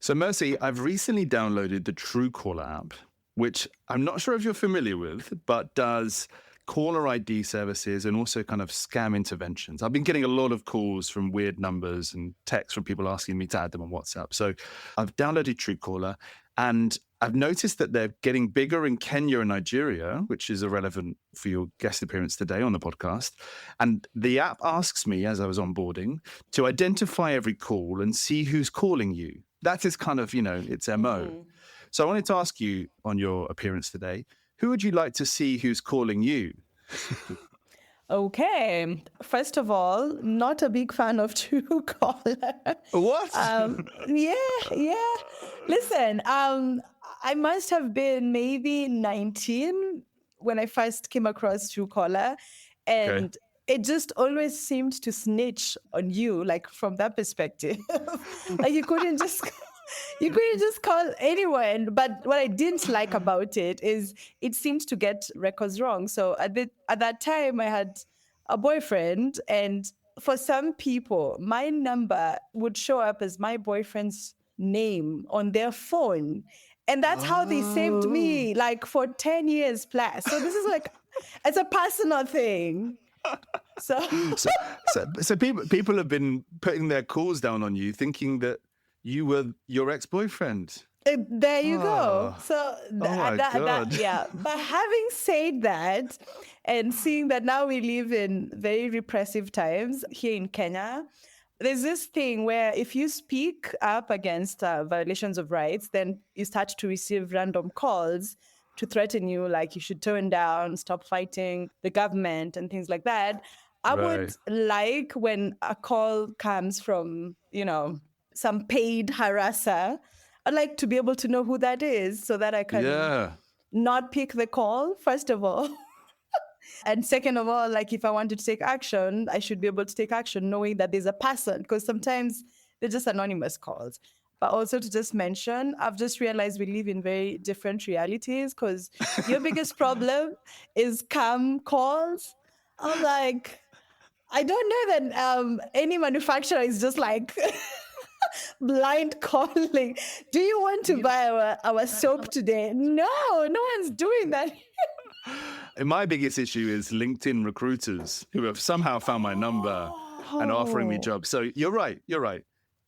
So, Mercy, I've recently downloaded the Truecaller app, which I'm not sure if you're familiar with, but does caller ID services and also kind of scam interventions. I've been getting a lot of calls from weird numbers and texts from people asking me to add them on WhatsApp. So I've downloaded Truecaller, and I've noticed that they're getting bigger in Kenya and Nigeria, which is irrelevant for your guest appearance today on the podcast. And the app asks me, as I was onboarding, to identify every call and see who's calling you. That is kind of, its MO. So I wanted to ask you on your appearance today, who would you like to see who's calling you? Okay. First of all, not a big fan of Truecaller. What? Yeah. Listen, I must have been maybe 19 when I first came across Truecaller, and it just always seemed to snitch on you, like from that perspective. Like you couldn't just call anyone. But what I didn't like about it is it seemed to get records wrong. So at that time, I had a boyfriend, and for some people, my number would show up as my boyfriend's name on their phone. And that's how they saved me, like for 10 years plus. So this is like, it's a personal thing. So people have been putting their calls down on you, thinking that you were your ex-boyfriend. There you go. So God. But having said that, and seeing that now we live in very repressive times here in Kenya, there's this thing where if you speak up against violations of rights, then you start to receive random calls to threaten you, like you should tone down, stop fighting the government and things like that. I would like when a call comes from, some paid harasser, I'd like to be able to know who that is so that I can not pick the call, first of all. And second of all, like if I wanted to take action, I should be able to take action knowing that there's a person, because sometimes they're just anonymous calls. But also to just mention, I've just realized we live in very different realities, because your biggest problem is scam calls. I'm like, I don't know that any manufacturer is just like blind calling. Do you want to buy our soap today? No one's doing that. And my biggest issue is LinkedIn recruiters who have somehow found my number and offering me jobs. So you're right.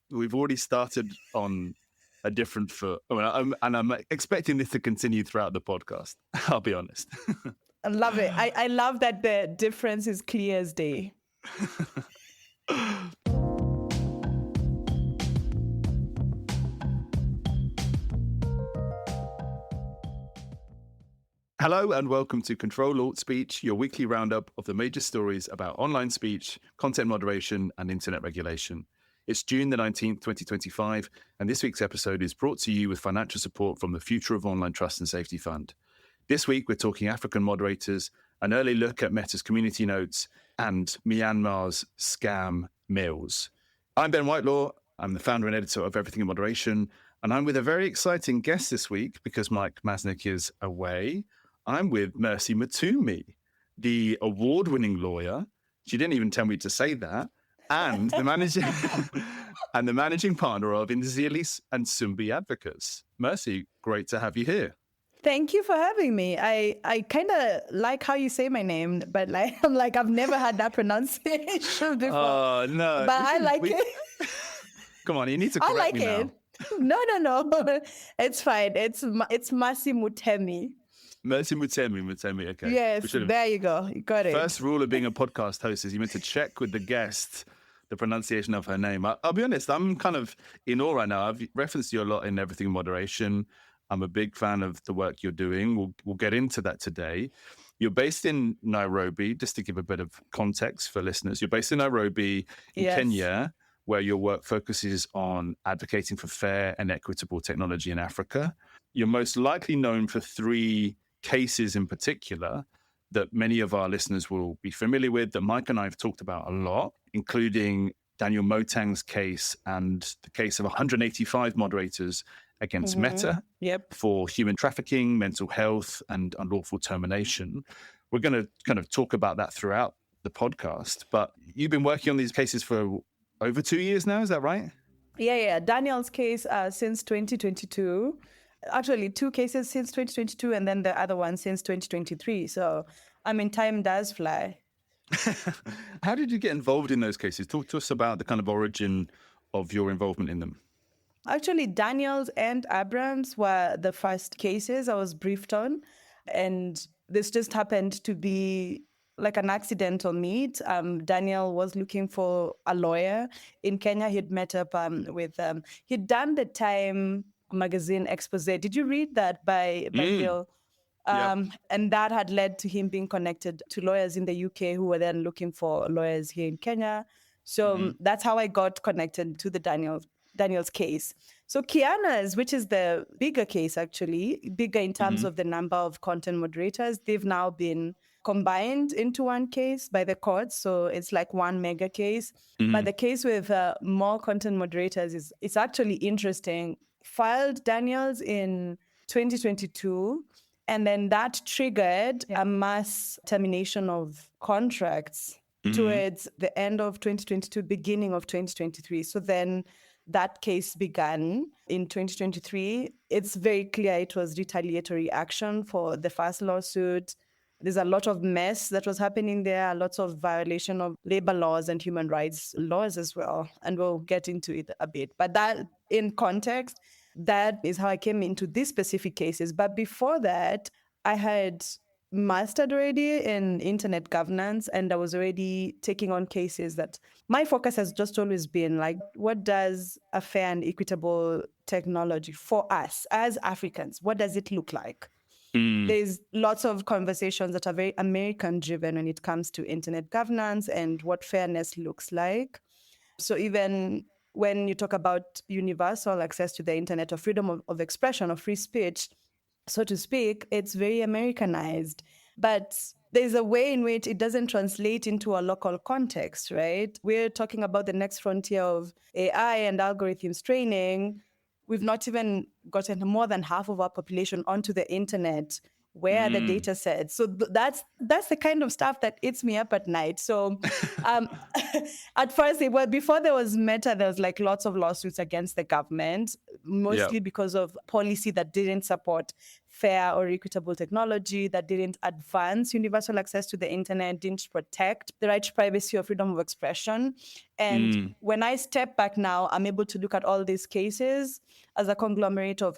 We've already started on a different foot. I'm expecting this to continue throughout the podcast. I'll be honest. I love it. I love that the difference is clear as day. Hello and welcome to Ctrl-Alt-Speech, your weekly roundup of the major stories about online speech, content moderation, and internet regulation. It's June the 19th, 2025, and this week's episode is brought to you with financial support from the Future of Online Trust and Safety Fund. This week, we're talking African moderators, an early look at Meta's community notes, and Myanmar's scam mills. I'm Ben Whitelaw. I'm the founder and editor of Everything in Moderation, and I'm with a very exciting guest this week because Mike Masnick is away. I'm with Mercy Mutemi, the award-winning lawyer. She didn't even tell me to say that. And the managing partner of Nzili Sumbi Advocates. Mercy, great to have you here. Thank you for having me. I kind of like how you say my name, but I've never had that pronunciation before. Oh, no. But I like it. Come on, you need to correct me now. I like it. No. It's fine. It's Mercy Mutemi. Mercy Mutemi, okay. Yes, there you go. You got it. First rule of being a podcast host is you meant to check with the guest the pronunciation of her name. I'll be honest, I'm kind of in awe right now. I've referenced you a lot in Everything in Moderation. I'm a big fan of the work you're doing. We'll get into that today. You're based in Nairobi, just to give a bit of context for listeners. You're based in Nairobi, in Kenya, where your work focuses on advocating for fair and equitable technology in Africa. You're most likely known for 3 cases in particular that many of our listeners will be familiar with, that Mike and I have talked about a lot, including Daniel Motang's case and the case of 185 moderators against Meta for human trafficking, mental health, and unlawful termination. We're going to kind of talk about that throughout the podcast, but you've been working on these cases for over 2 years now, is that right? Yeah. Daniel's case since 2022. Actually, two cases since 2022, and then the other one since 2023. So, I mean, time does fly. How did you get involved in those cases? Talk to us about the kind of origin of your involvement in them. Actually, Daniels and Abrams were the first cases I was briefed on. And this just happened to be like an accidental meet. Daniel was looking for a lawyer in Kenya. He'd met up with, he'd done the Time magazine expose. Did you read that by Hill? Yeah. And that had led to him being connected to lawyers in the UK who were then looking for lawyers here in Kenya. So that's how I got connected to the Daniel's case. So Kiana's, which is the bigger case, actually, bigger in terms of the number of content moderators, they've now been combined into one case by the courts. So it's like one mega case. But the case with more content moderators is it's actually interesting. Filed Daniels in 2022. And then that triggered a mass termination of contracts towards the end of 2022, beginning of 2023. So then that case began in 2023. It's very clear it was retaliatory action for the first lawsuit. There's a lot of mess that was happening there, a lot of violation of labor laws and human rights laws as well. And we'll get into it a bit. But that, in context, that is how I came into these specific cases. But before that, I had mastered already in internet governance, and I was already taking on cases that my focus has just always been like, what does a fair and equitable technology for us as Africans, what does it look like? There's lots of conversations that are very American driven when it comes to internet governance and what fairness looks like. So even when you talk about universal access to the internet or freedom of expression or free speech, so to speak, it's very Americanized. But there's a way in which it doesn't translate into a local context, right? We're talking about the next frontier of AI and algorithms training. We've not even gotten more than half of our population onto the internet. Where are the data sets? So that's the kind of stuff that eats me up at night. So at first, before there was Meta, there was like lots of lawsuits against the government, mostly because of policy that didn't support fair or equitable technology, that didn't advance universal access to the internet, didn't protect the right to privacy or freedom of expression. And when I step back now, I'm able to look at all these cases as a conglomerate of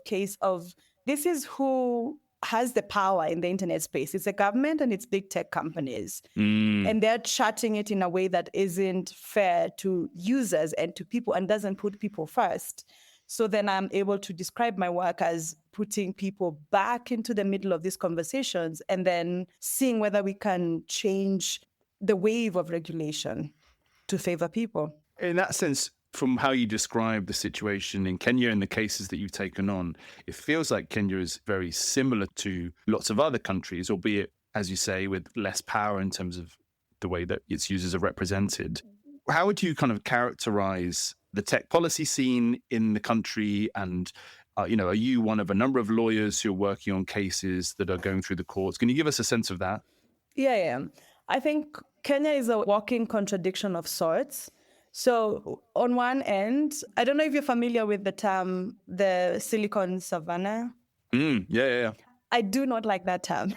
this is who has the power in the internet space. It's the government and it's big tech companies. And they're charting it in a way that isn't fair to users and to people and doesn't put people first. So then I'm able to describe my work as putting people back into the middle of these conversations and then seeing whether we can change the wave of regulation to favor people. In that sense, from how you describe the situation in Kenya and the cases that you've taken on, it feels like Kenya is very similar to lots of other countries, albeit, as you say, with less power in terms of the way that its users are represented. How would you kind of characterize the tech policy scene in the country? And, are you one of a number of lawyers who are working on cases that are going through the courts? Can you give us a sense of that? Yeah. I think Kenya is a walking contradiction of sorts. So on one end, I don't know if you're familiar with the term, the Silicon Savannah. Yeah. I do not like that term.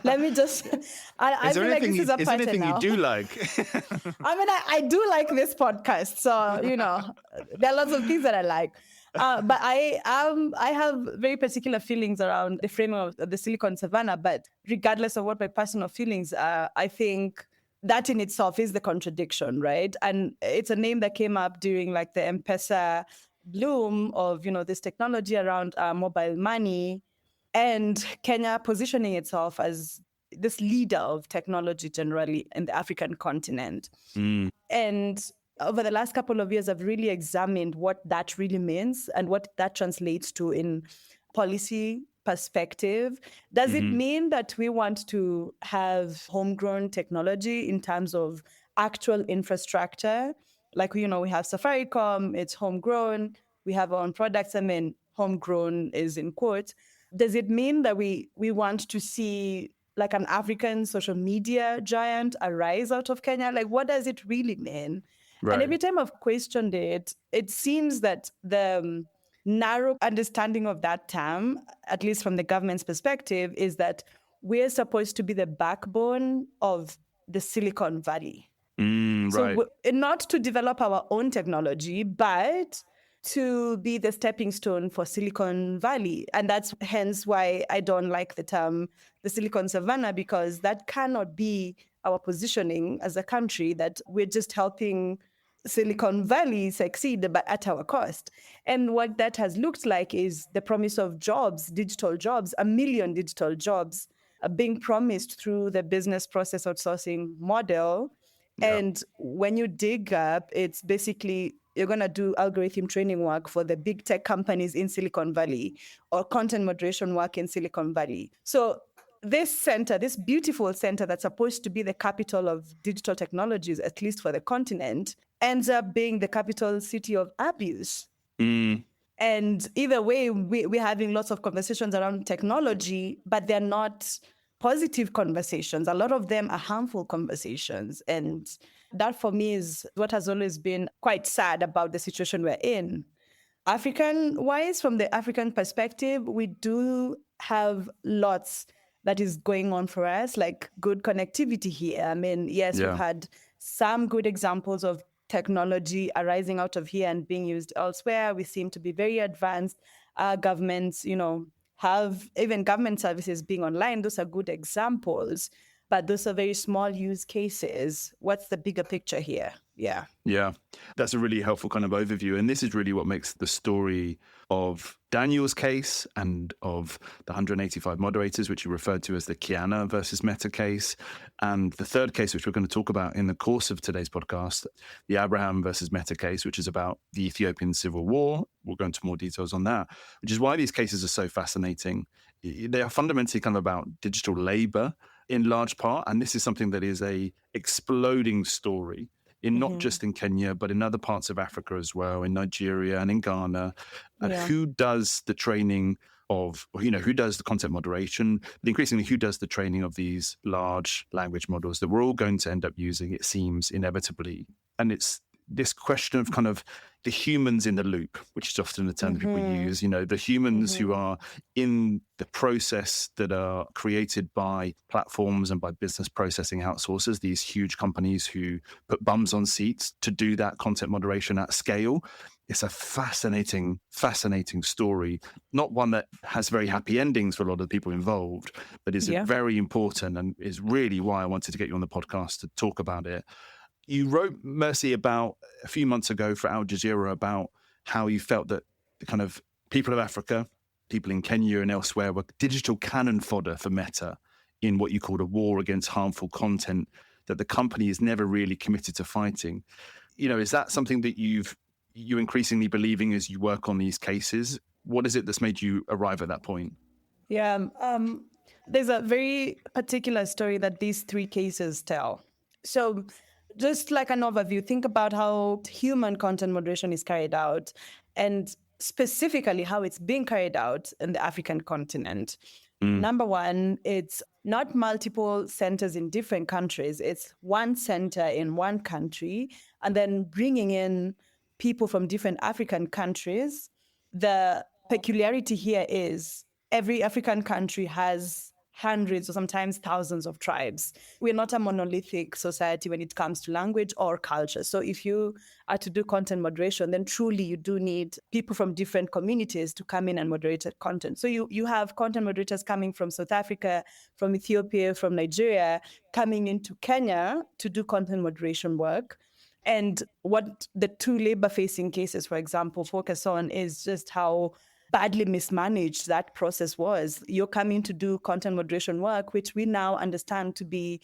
Let me just, I feel like this is a pattern now. Is there anything you do like? I mean, I do like this podcast. So, there are lots of things that I like. But I have very particular feelings around the framework of the Silicon Savannah. But regardless of what my personal feelings are, I think that in itself is the contradiction, right? And it's a name that came up during like the M-Pesa bloom of, this technology around mobile money, and Kenya positioning itself as this leader of technology generally in the African continent. And over the last couple of years, I've really examined what that really means and what that translates to in policy perspective. Does it mean that we want to have homegrown technology in terms of actual infrastructure? Like, we have Safaricom, it's homegrown. We have our own products. I mean, homegrown is in quotes. Does it mean that we want to see like an African social media giant arise out of Kenya? Like, what does it really mean? And Right. every time I've questioned it, it seems that the narrow understanding of that term, at least from the government's perspective, is that we're supposed to be the backbone of the Silicon Valley. So Right. not to develop our own technology, but to be the stepping stone for Silicon Valley. And that's hence why I don't like the term the Silicon Savannah, because that cannot be our positioning as a country, that we're just helping Silicon Valley succeed, but at our cost. And what that has looked like is the promise of jobs, digital jobs, 1 million digital jobs being promised through the business process outsourcing model. Yeah. And when you dig up, it's basically you're going to do algorithm training work for the big tech companies in Silicon Valley or content moderation work in Silicon Valley. So this center, this beautiful center that's supposed to be the capital of digital technologies, at least for the continent, ends up being the capital city of abuse. And either way, we're having lots of conversations around technology, but they're not positive conversations. A lot of them are harmful conversations. And that for me is what has always been quite sad about the situation we're in. African-wise, from the African perspective, we do have lots that is going on for us, like good connectivity here. I mean, yes, Yeah. we've had some good examples of technology arising out of here and being used elsewhere. We seem to be very advanced. Our governments, have even government services being online. Those are good examples, but those are very small use cases. What's the bigger picture here? Yeah. Yeah, that's a really helpful kind of overview. And this is really what makes the story of Daniel's case and of the 185 moderators, which you referred to as the Kiana versus Meta case. And the third case, which we're going to talk about in the course of today's podcast, the Abraham versus Meta case, which is about the Ethiopian civil war. We'll go into more details on that, which is why these cases are so fascinating. They are fundamentally kind of about digital labor in large part. And this is something that is a exploding story in not just in Kenya, but in other parts of Africa as well, in Nigeria and in Ghana. And who does the training of, who does the content moderation, but increasingly who does the training of these large language models that we're all going to end up using, it seems, inevitably. And it's this question of kind of the humans in the loop, which is often a term that people use, the humans who are in the process that are created by platforms and by business processing outsourcers, these huge companies who put bums on seats to do that content moderation at scale. It's a fascinating, fascinating story, not one that has very happy endings for a lot of the people involved, but is very important and is really why I wanted to get you on the podcast to talk about it. You wrote, Mercy, about a few months ago for Al Jazeera about how you felt that the kind of people of Africa, people in Kenya and elsewhere were digital cannon fodder for Meta in what you called a war against harmful content that the company is never really committed to fighting. Is that something that you increasingly believing as you work on these cases? What is it that's made you arrive at that point? Yeah, there's a very particular story that these three cases tell. So just like an overview, think about how human content moderation is carried out and specifically how it's being carried out in the African continent. Number one, it's not multiple centers in different countries. It's one center in one country and then bringing in people from different African countries. The peculiarity here is every African country has hundreds or sometimes thousands of tribes. We're not a monolithic society when it comes to language or culture. So if you are to do content moderation, then truly you do need people from different communities to come in and moderate content. So you have content moderators coming from South Africa, from Ethiopia, from Nigeria, coming into Kenya to do content moderation work. And what the two labor-facing cases, for example, focus on is just how badly mismanaged that process was. You're coming to do content moderation work, which we now understand to be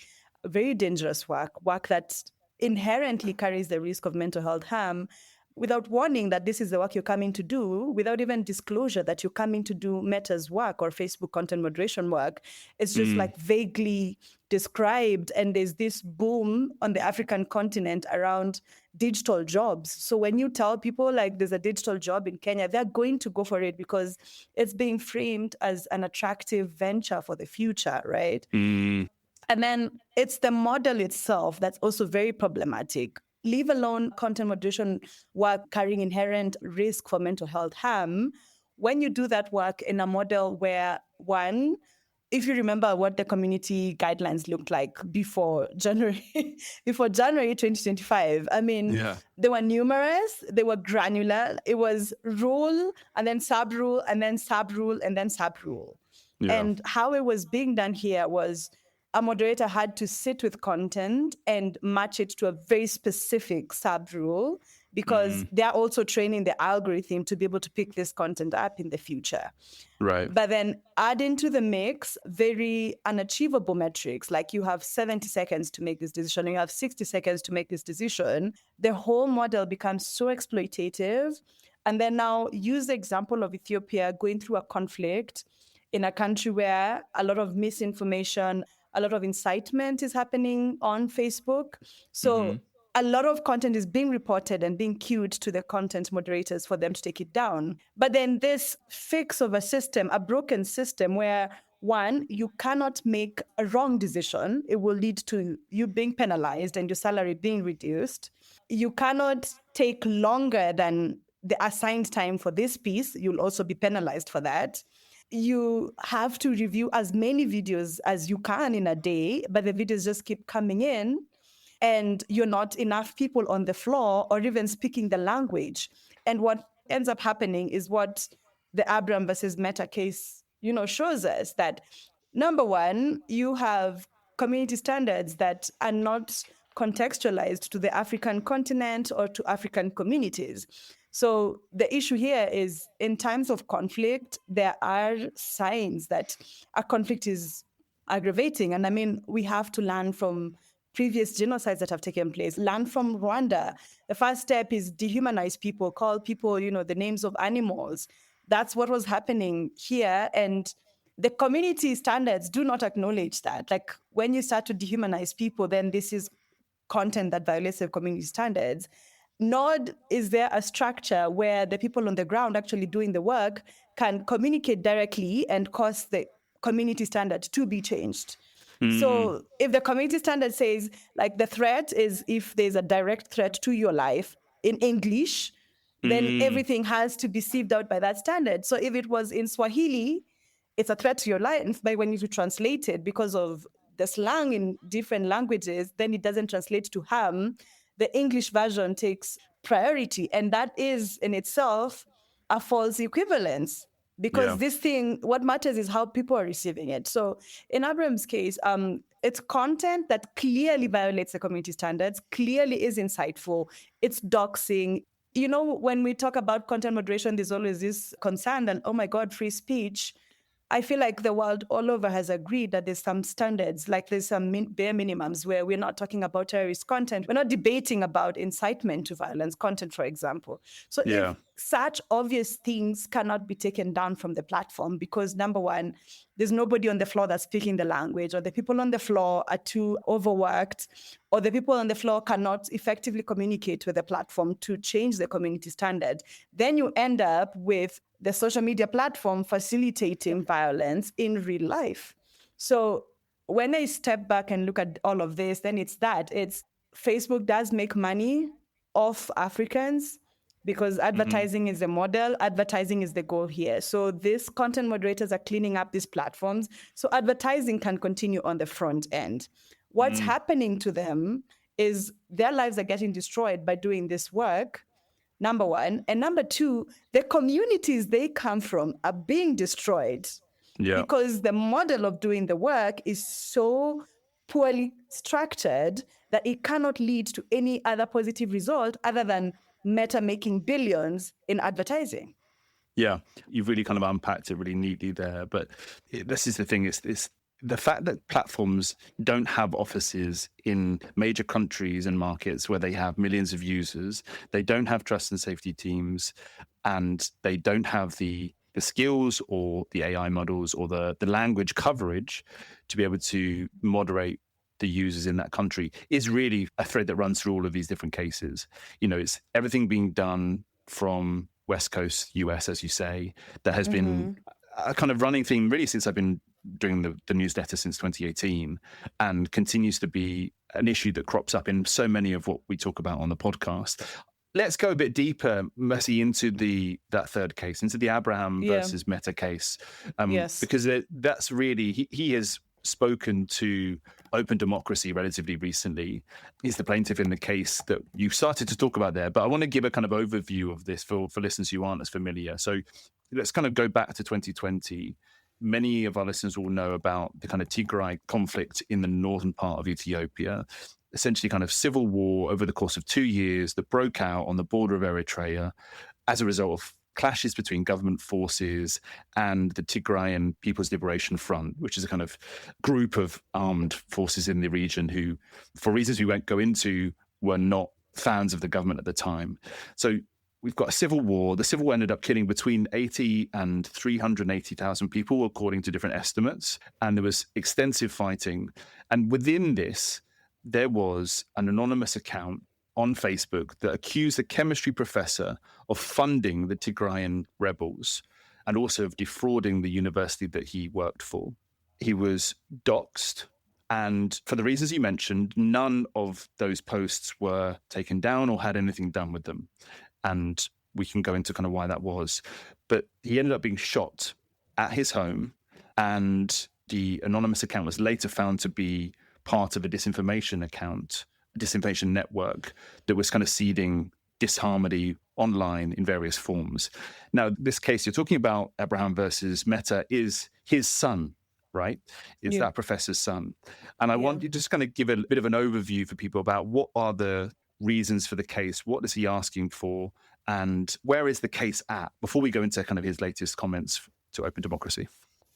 very dangerous work that inherently carries the risk of mental health harm, without warning that this is the work you're coming to do, without even disclosure that you're coming to do Meta's work or Facebook content moderation work. It's just like vaguely described. And there's this boom on the African continent around digital jobs. So when you tell people like there's a digital job in Kenya, they're going to go for it because it's being framed as an attractive venture for the future, right? And then it's the model itself that's also very problematic. leave alone content moderation work carrying inherent risk for mental health harm. When you do that work in a model where, one, if you remember what the community guidelines looked like before January 2025, I mean, they were numerous, they were granular. It was rule and then sub-rule and then sub-rule and then sub-rule. And how it was being done here was a moderator had to sit with content and match it to a very specific sub-rule, because they're also training the algorithm to be able to pick this content up in the future. Right. But then add into the mix very unachievable metrics, like you have 70 seconds to make this decision, you have 60 seconds to make this decision. The whole model becomes so exploitative. And then now use the example of Ethiopia going through a conflict in a country where a lot of misinformation, a lot of incitement is happening on Facebook. So a lot of content is being reported and being queued to the content moderators for them to take it down. But then this fix of a system, a broken system where, one, you cannot make a wrong decision. It will lead to you being penalized and your salary being reduced. You cannot take longer than the assigned time for this piece. You'll also be penalized for that. You have to review as many videos as you can in a day, but the videos just keep coming in. And you're not enough people on the floor or even speaking the language. And what ends up happening is what the Abraham versus Meta case, shows us, that number one, you have community standards that are not contextualized to the African continent or to African communities. So the issue here is, in times of conflict, there are signs that a conflict is aggravating. And I mean, we have to learn from previous genocides that have taken place. Learn from Rwanda. The first step is dehumanize people, call people, the names of animals. That's what was happening here. And the community standards do not acknowledge that. Like, when you start to dehumanize people, then this is content that violates the community standards. Nor is there a structure where the people on the ground actually doing the work can communicate directly and cause the community standard to be changed. So if the community standard says, like, the threat is if there's a direct threat to your life in English, then everything has to be sieved out by that standard. So if it was in Swahili, it's a threat to your life, but when you translate it, because of the slang in different languages, then it doesn't translate to harm. The English version takes priority. And that is in itself a false equivalence. Because this thing, what matters is how people are receiving it. So in Abraham's case, it's content that clearly violates the community standards, clearly is insightful. It's doxing. When we talk about content moderation, there's always this concern that, oh my God, free speech. I feel like the world all over has agreed that there's some standards, like there's some bare minimums where we're not talking about terrorist content. We're not debating about incitement to violence content, for example. So if such obvious things cannot be taken down from the platform, because number one, there's nobody on the floor that's speaking the language, or the people on the floor are too overworked, or the people on the floor cannot effectively communicate with the platform to change the community standard, then you end up with the social media platform facilitating violence in real life. So when I step back and look at all of this, then it's Facebook does make money off Africans, because advertising is the model, advertising is the goal here. So these content moderators are cleaning up these platforms so advertising can continue on the front end. What's happening to them is their lives are getting destroyed by doing this work, number one. And number two, the communities they come from are being destroyed because the model of doing the work is so poorly structured that it cannot lead to any other positive result other than Meta making billions in advertising. Yeah, you've really kind of unpacked it really neatly there. But this is the thing, it's the fact that platforms don't have offices in major countries and markets where they have millions of users, they don't have trust and safety teams, and they don't have the skills or the AI models or the language coverage to be able to moderate the users in that country, is really a thread that runs through all of these different cases. It's everything being done from West Coast US, as you say, that has been a kind of running theme really since I've been doing the newsletter since 2018, and continues to be an issue that crops up in so many of what we talk about on the podcast. Let's go a bit deeper, Mercy, into that third case, into the Abraham versus Meta case. Because that's really, he has spoken to Open Democracy relatively recently. He's the plaintiff in the case that you started to talk about there. But I want to give a kind of overview of this for listeners who aren't as familiar. So let's kind of go back to 2020. Many of our listeners will know about the kind of Tigray conflict in the northern part of Ethiopia, essentially kind of civil war over the course of 2 years that broke out on the border of Eritrea as a result of clashes between government forces and the Tigrayan People's Liberation Front, which is a kind of group of armed forces in the region who, for reasons we won't go into, were not fans of the government at the time. So we've got a civil war. The civil war ended up killing between 80 and 380,000 people, according to different estimates. And there was extensive fighting. And within this, there was an anonymous account on Facebook that accused a chemistry professor of funding the Tigrayan rebels and also of defrauding the university that he worked for. He was doxxed. And for the reasons you mentioned, none of those posts were taken down or had anything done with them. And we can go into kind of why that was. But he ended up being shot at his home. And the anonymous account was later found to be part of a disinformation account, a disinformation network that was kind of seeding disharmony online in various forms. Now, this case you're talking about, Abraham versus Meta, is his son, right? Is that professor's son. And I want you to just kind of give a bit of an overview for people about what are the reasons for the case, what is he asking for, and where is the case at, before we go into kind of his latest comments to Open Democracy.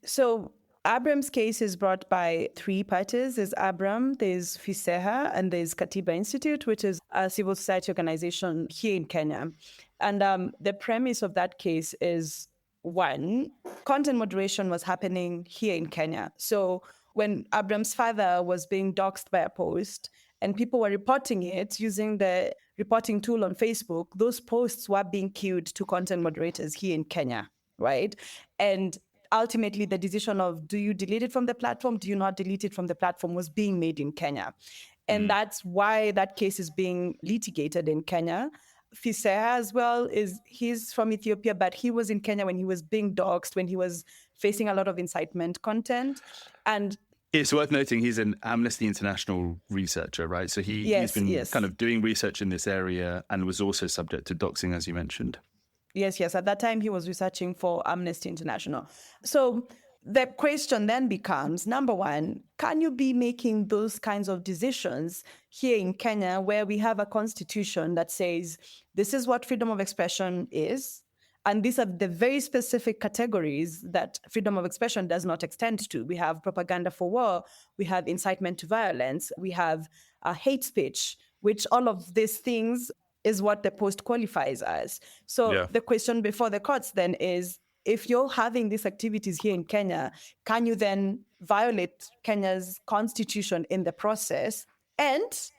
So Abraham's case is brought by three parties. There's Abraham, there's Fiseha, and there's Katiba Institute, which is a civil society organization here in Kenya. And the premise of that case is, one, content moderation was happening here in Kenya. So when Abraham's father was being doxxed by a post and people were reporting it using the reporting tool on Facebook, those posts were being queued to content moderators here in Kenya, right? And ultimately, the decision of do you delete it from the platform, do you not delete it from the platform was being made in Kenya. And that's why that case is being litigated in Kenya. Fiseha as well, he's from Ethiopia, but he was in Kenya when he was being doxxed, when he was facing a lot of incitement content. And it's worth noting he's an Amnesty International researcher, right? So he's been kind of doing research in this area and was also subject to doxing, as you mentioned. Yes. At that time, he was researching for Amnesty International. So the question then becomes, number one, can you be making those kinds of decisions here in Kenya where we have a constitution that says this is what freedom of expression is, and these are the very specific categories that freedom of expression does not extend to? We have propaganda for war, we have incitement to violence, we have hate speech, which all of these things is what the post qualifies as. So the question before the courts then is, if you're having these activities here in Kenya, can you then violate Kenya's constitution in the process and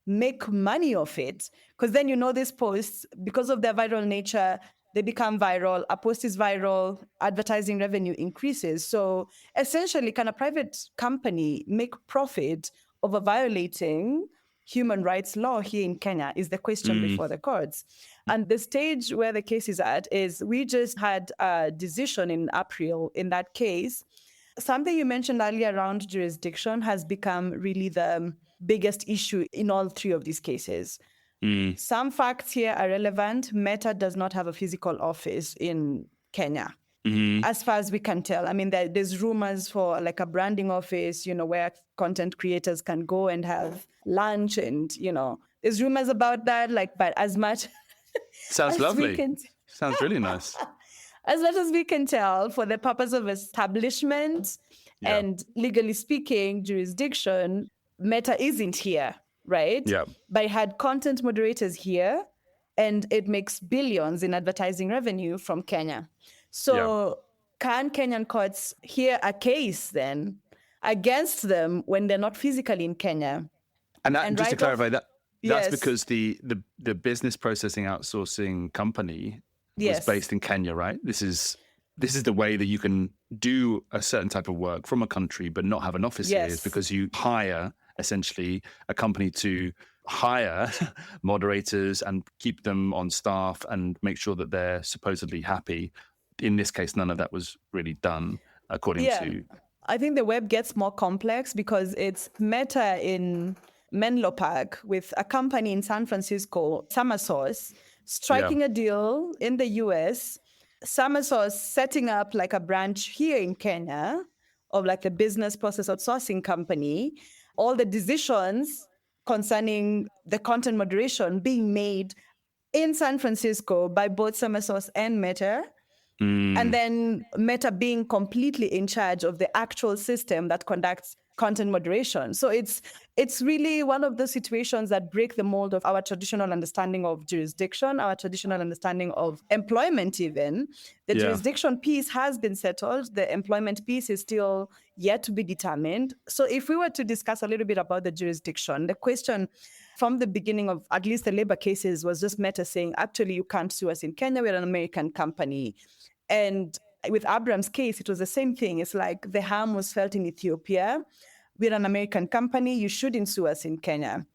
make money of it? Because then these posts, because of their viral nature, they become viral. A post is viral, advertising revenue increases. So essentially, can a private company make profit over violating human rights law here in Kenya is the question before the courts. And the stage where the case is at is we just had a decision in April in that case. Something you mentioned earlier around jurisdiction has become really the biggest issue in all three of these cases. Some facts here are relevant. Meta does not have a physical office in Kenya. As far as we can tell. I mean, there's rumors for like a branding office, where content creators can go and have lunch and, there's rumors about that, but as much sounds as lovely. Sounds really nice. As much as we can tell, for the purpose of establishment and legally speaking, jurisdiction, Meta isn't here, right? Yeah. But it had content moderators here, and it makes billions in advertising revenue from Kenya. So can Kenyan courts hear a case then against them when they're not physically in Kenya? And just to clarify, that's because the business processing outsourcing company was based in Kenya, right? This is the way that you can do a certain type of work from a country but not have an office here, is because you hire essentially a company to hire moderators and keep them on staff and make sure that they're supposedly happy. In this case, none of that was really done, according to... I think the web gets more complex because it's Meta in Menlo Park with a company in San Francisco, Summersource, striking a deal in the US, Summersource setting up like a branch here in Kenya of like the business process outsourcing company, all the decisions concerning the content moderation being made in San Francisco by both Summersource and Meta. And then Meta being completely in charge of the actual system that conducts content moderation. So it's really one of the situations that break the mold of our traditional understanding of jurisdiction, our traditional understanding of employment even. The jurisdiction piece has been settled. The employment piece is still yet to be determined. So if we were to discuss a little bit about the jurisdiction, the question from the beginning of at least the labor cases was just Meta saying, actually, you can't sue us in Kenya. We're an American company. And with Abraham's case, it was the same thing. It's like the harm was felt in Ethiopia. We're an American company. You shouldn't sue us in Kenya.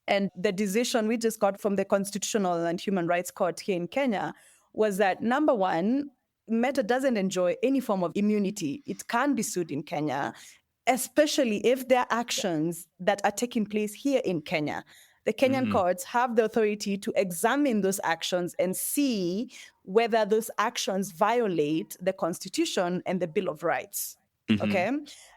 And the decision we just got from the Constitutional and Human Rights Court here in Kenya was that, number one, Meta doesn't enjoy any form of immunity. It can be sued in Kenya, especially if there are actions that are taking place here in Kenya. The Kenyan courts have the authority to examine those actions and see whether those actions violate the Constitution and the Bill of Rights. Okay?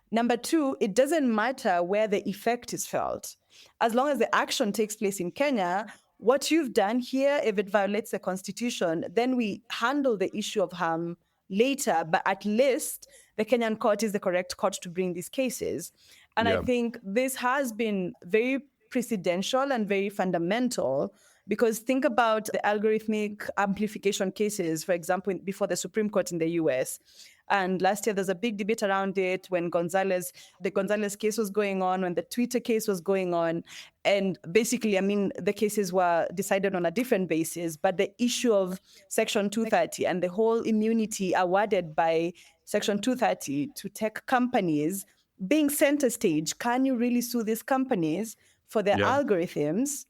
Number two, it doesn't matter where the effect is felt. As long as the action takes place in Kenya, what you've done here, if it violates the Constitution, then we handle the issue of harm later, but at least the Kenyan court is the correct court to bring these cases. And I think this has been very precedential and very fundamental, because think about the algorithmic amplification cases, for example, before the Supreme Court in the US. And last year, there's a big debate around it when the Gonzalez case was going on, when the Twitter case was going on. And basically, I mean, the cases were decided on a different basis, but the issue of Section 230 and the whole immunity awarded by Section 230 to tech companies being center stage, can you really sue these companies for their algorithms?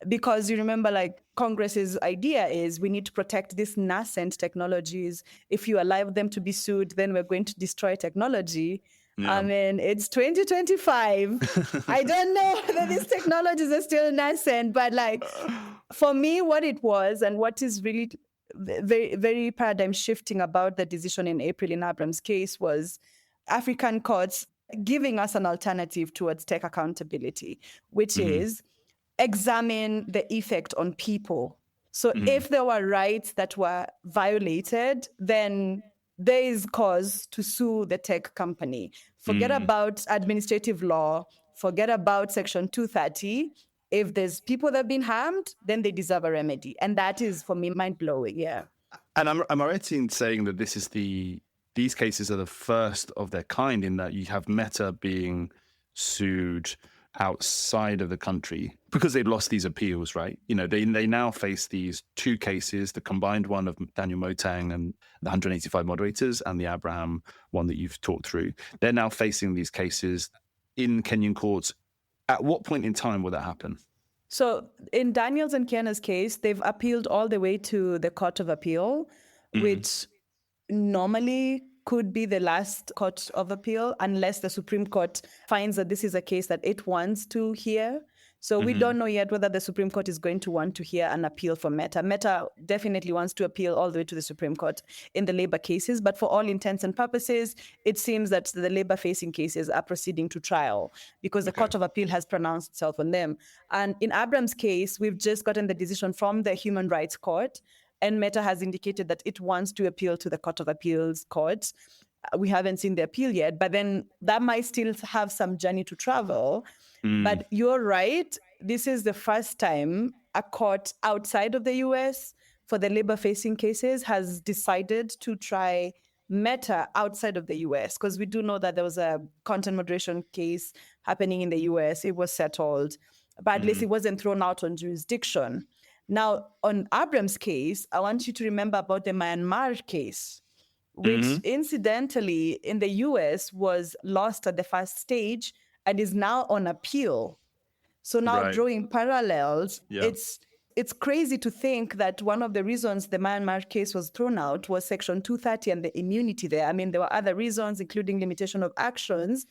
Because you remember, like, Congress's idea is we need to protect these nascent technologies. If you allow them to be sued, then we're going to destroy technology. I mean, it's 2025. I don't know whether these technologies are still nascent, but like, for me, what it was and what is really very, very paradigm shifting about the decision in April in Abraham's case was African courts giving us an alternative towards tech accountability, which is examine the effect on people. So if there were rights that were violated, then there is cause to sue the tech company. Forget about administrative law, forget about Section 230. If there's people that have been harmed, then they deserve a remedy. And that is, for me, mind-blowing, And am I right in saying that these cases are the first of their kind, in that you have Meta being sued outside of the country because they've lost these appeals, right? You know, they now face these two cases, the combined one of Daniel Motang and the 185 moderators and the Abraham one that you've talked through. They're now facing these cases in Kenyan courts. At what point in time will that happen? So in Daniel's and Kiana's case, they've appealed all the way to the Court of Appeal, which normally could be the last court of appeal unless the Supreme Court finds that this is a case that it wants to hear. So we don't know yet whether the Supreme Court is going to want to hear an appeal from Meta. Meta definitely wants to appeal all the way to the Supreme Court in the labor cases. But for all intents and purposes, it seems that the labor-facing cases are proceeding to trial because the Court of Appeal has pronounced itself on them. And in Abraham's case, we've just gotten the decision from the Human Rights Court, and Meta has indicated that it wants to appeal to the Court of Appeals court. We haven't seen the appeal yet, but then that might still have some journey to travel. But you're right. This is the first time a court outside of the US for the labor-facing cases has decided to try Meta outside of the US, because we do know that there was a content moderation case happening in the US. It was settled, but at least it wasn't thrown out on jurisdiction. Now, on Abraham's case, I want you to remember about the Myanmar case, which incidentally in the US was lost at the first stage and is now on appeal. So now Right. drawing parallels, Yeah. it's crazy to think that one of the reasons the Myanmar case was thrown out was Section 230 and the immunity there. I mean, there were other reasons, including limitation of actions.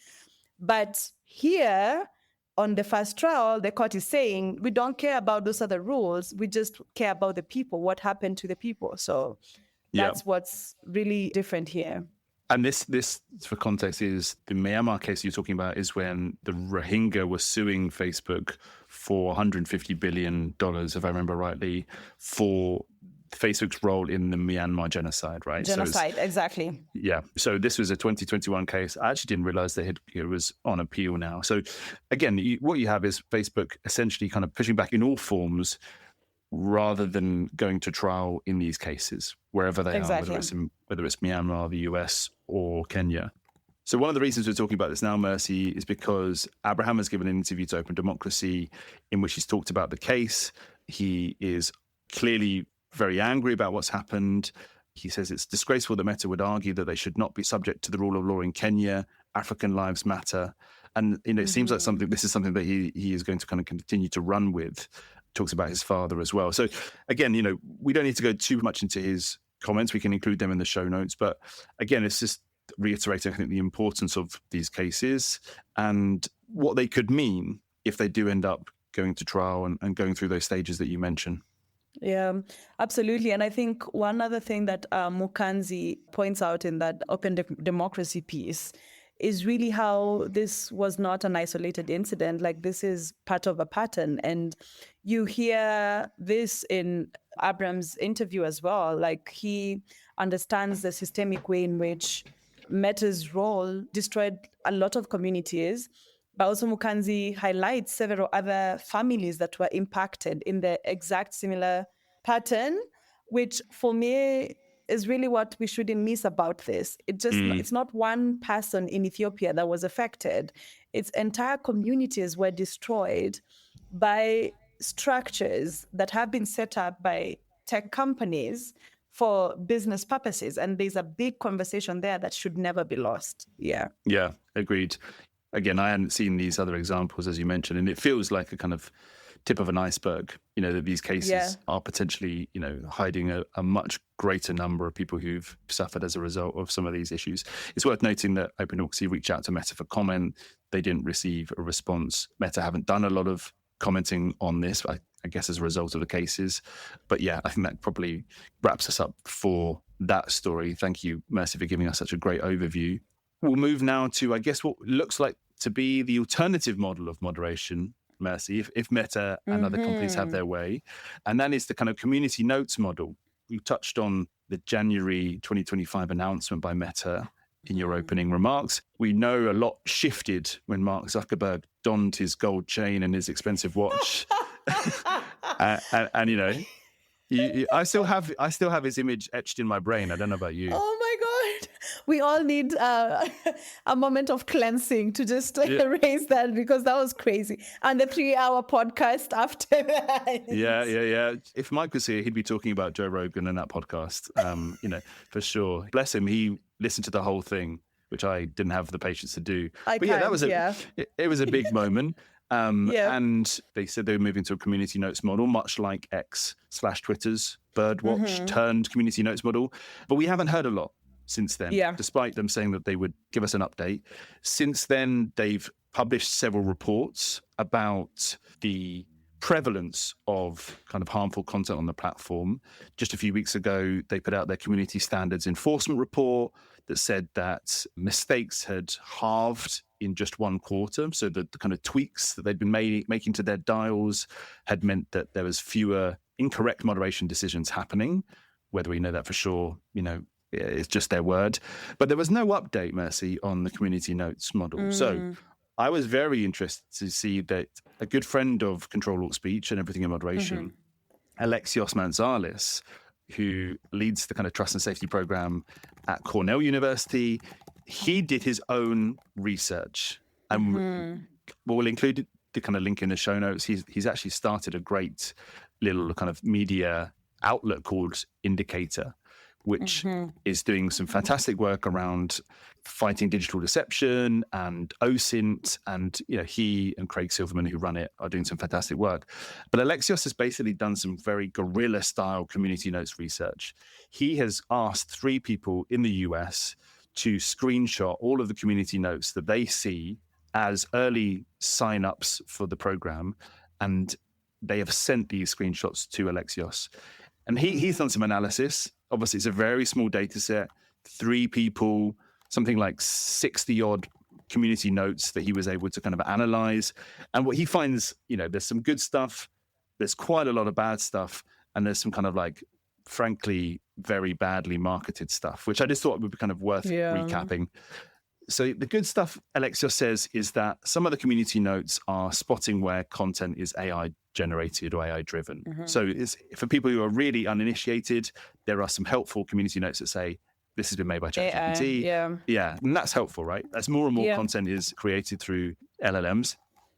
But here, on the first trial, the court is saying, we don't care about those other rules. We just care about the people, what happened to the people. So that's what's really different here. And this, for context, is the Myanmar case you're talking about is when the Rohingya were suing Facebook for $150 billion, if I remember rightly, for Facebook's role in the Myanmar genocide, right? Genocide, exactly. Yeah. So this was a 2021 case. I actually didn't realize that it was on appeal now. So again, what you have is Facebook essentially kind of pushing back in all forms rather than going to trial in these cases, wherever they are, whether it's Myanmar, the US, or Kenya. So one of the reasons we're talking about this now, Mercy, is because Abraham has given an interview to Open Democracy in which he's talked about the case. He is clearly very angry about what's happened. He says it's disgraceful that Meta would argue that they should not be subject to the rule of law in Kenya. African lives matter. And it seems like this is something that he is going to kind of continue to run with. Talks about his father as well. So again, we don't need to go too much into his comments. We can include them in the show notes. But again, it's just reiterating, I think, the importance of these cases and what they could mean if they do end up going to trial and going through those stages that you mentioned. Yeah, absolutely. And I think one other thing that Mukanzi points out in that Open Democracy piece is really how this was not an isolated incident. Like, this is part of a pattern. And you hear this in Abraham's interview as well. Like, he understands the systemic way in which Meta's role destroyed a lot of communities. But also Mukanzi highlights several other families that were impacted in the exact similar pattern, which for me is really what we shouldn't miss about this. It's not one person in Ethiopia that was affected. It's entire communities were destroyed by structures that have been set up by tech companies for business purposes. And there's a big conversation there that should never be lost. Yeah. Yeah, agreed. Again, I hadn't seen these other examples, as you mentioned, and it feels like a kind of tip of an iceberg, that these cases are potentially, hiding a much greater number of people who've suffered as a result of some of these issues. It's worth noting that Open Democracy reached out to Meta for comment. They didn't receive a response. Meta haven't done a lot of commenting on this, I guess, as a result of the cases. But yeah, I think that probably wraps us up for that story. Thank you, Mercy, for giving us such a great overview. We'll move now to, I guess, what looks like to be the alternative model of moderation, Mercy, if Meta and other companies have their way. And that is the kind of community notes model. You touched on the January 2025 announcement by Meta in your opening remarks. We know a lot shifted when Mark Zuckerberg donned his gold chain and his expensive watch. and I still have his image etched in my brain. I don't know about you. Oh my God. We all need a moment of cleansing to just erase that, because that was crazy. And the 3-hour podcast after that. Yeah. If Mike was here, he'd be talking about Joe Rogan and that podcast, for sure. Bless him. He listened to the whole thing, which I didn't have the patience to do. It was a big moment. And they said they were moving to a community notes model, much like X/Twitter's Birdwatch turned community notes model. But we haven't heard a lot since then, despite them saying that they would give us an update. Since then, they've published several reports about the prevalence of kind of harmful content on the platform. Just a few weeks ago, they put out their community standards enforcement report that said that mistakes had halved in just one quarter. So the kind of tweaks that they'd been making to their dials had meant that there was fewer incorrect moderation decisions happening. Whether we know that for sure, it's just their word. But there was no update, Mercy, on the community notes model. So I was very interested to see that a good friend of Ctrl-Alt-Speech and Everything in Moderation, Alexios Manzalis, who leads the kind of trust and safety program at Cornell University, he did his own research. And we'll include the kind of link in the show notes. He's actually started a great little kind of media outlet called Indicator, which is doing some fantastic work around fighting digital deception and OSINT. And, he and Craig Silverman, who run it, are doing some fantastic work. But Alexios has basically done some very guerrilla-style community notes research. He has asked 3 people in the US to screenshot all of the community notes that they see as early sign-ups for the program. And they have sent these screenshots to Alexios. And he's done some analysis. Obviously, it's a very small data set, 3 people, something like 60 odd community notes that he was able to kind of analyze. And what he finds, there's some good stuff, there's quite a lot of bad stuff, and there's some kind of like, frankly, very badly marketed stuff, which I just thought would be kind of worth recapping. So the good stuff, Alexios says, is that some of the community notes are spotting where content is AI generated or AI driven. So for people who are really uninitiated, there are some helpful community notes that say, this has been made by ChatGPT. Yeah. And that's helpful, right? As more and more content is created through LLMs,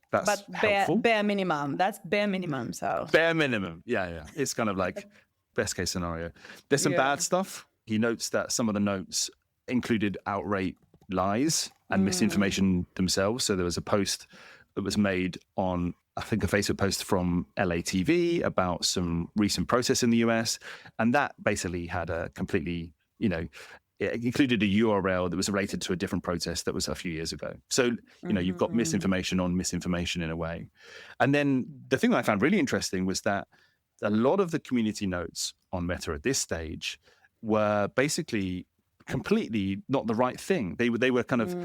that's helpful. Bare minimum. That's bare minimum. So bare minimum. Yeah. It's kind of like best case scenario. There's some bad stuff. He notes that some of the notes included outright lies and misinformation themselves. So there was a post that was made on, I think, a Facebook post from LATV about some recent protests in the US. And that basically had a completely, it included a URL that was related to a different protest that was a few years ago. So, you've got misinformation on misinformation in a way. And then the thing that I found really interesting was that a lot of the community notes on Meta at this stage were basically completely not the right thing. They were kind of,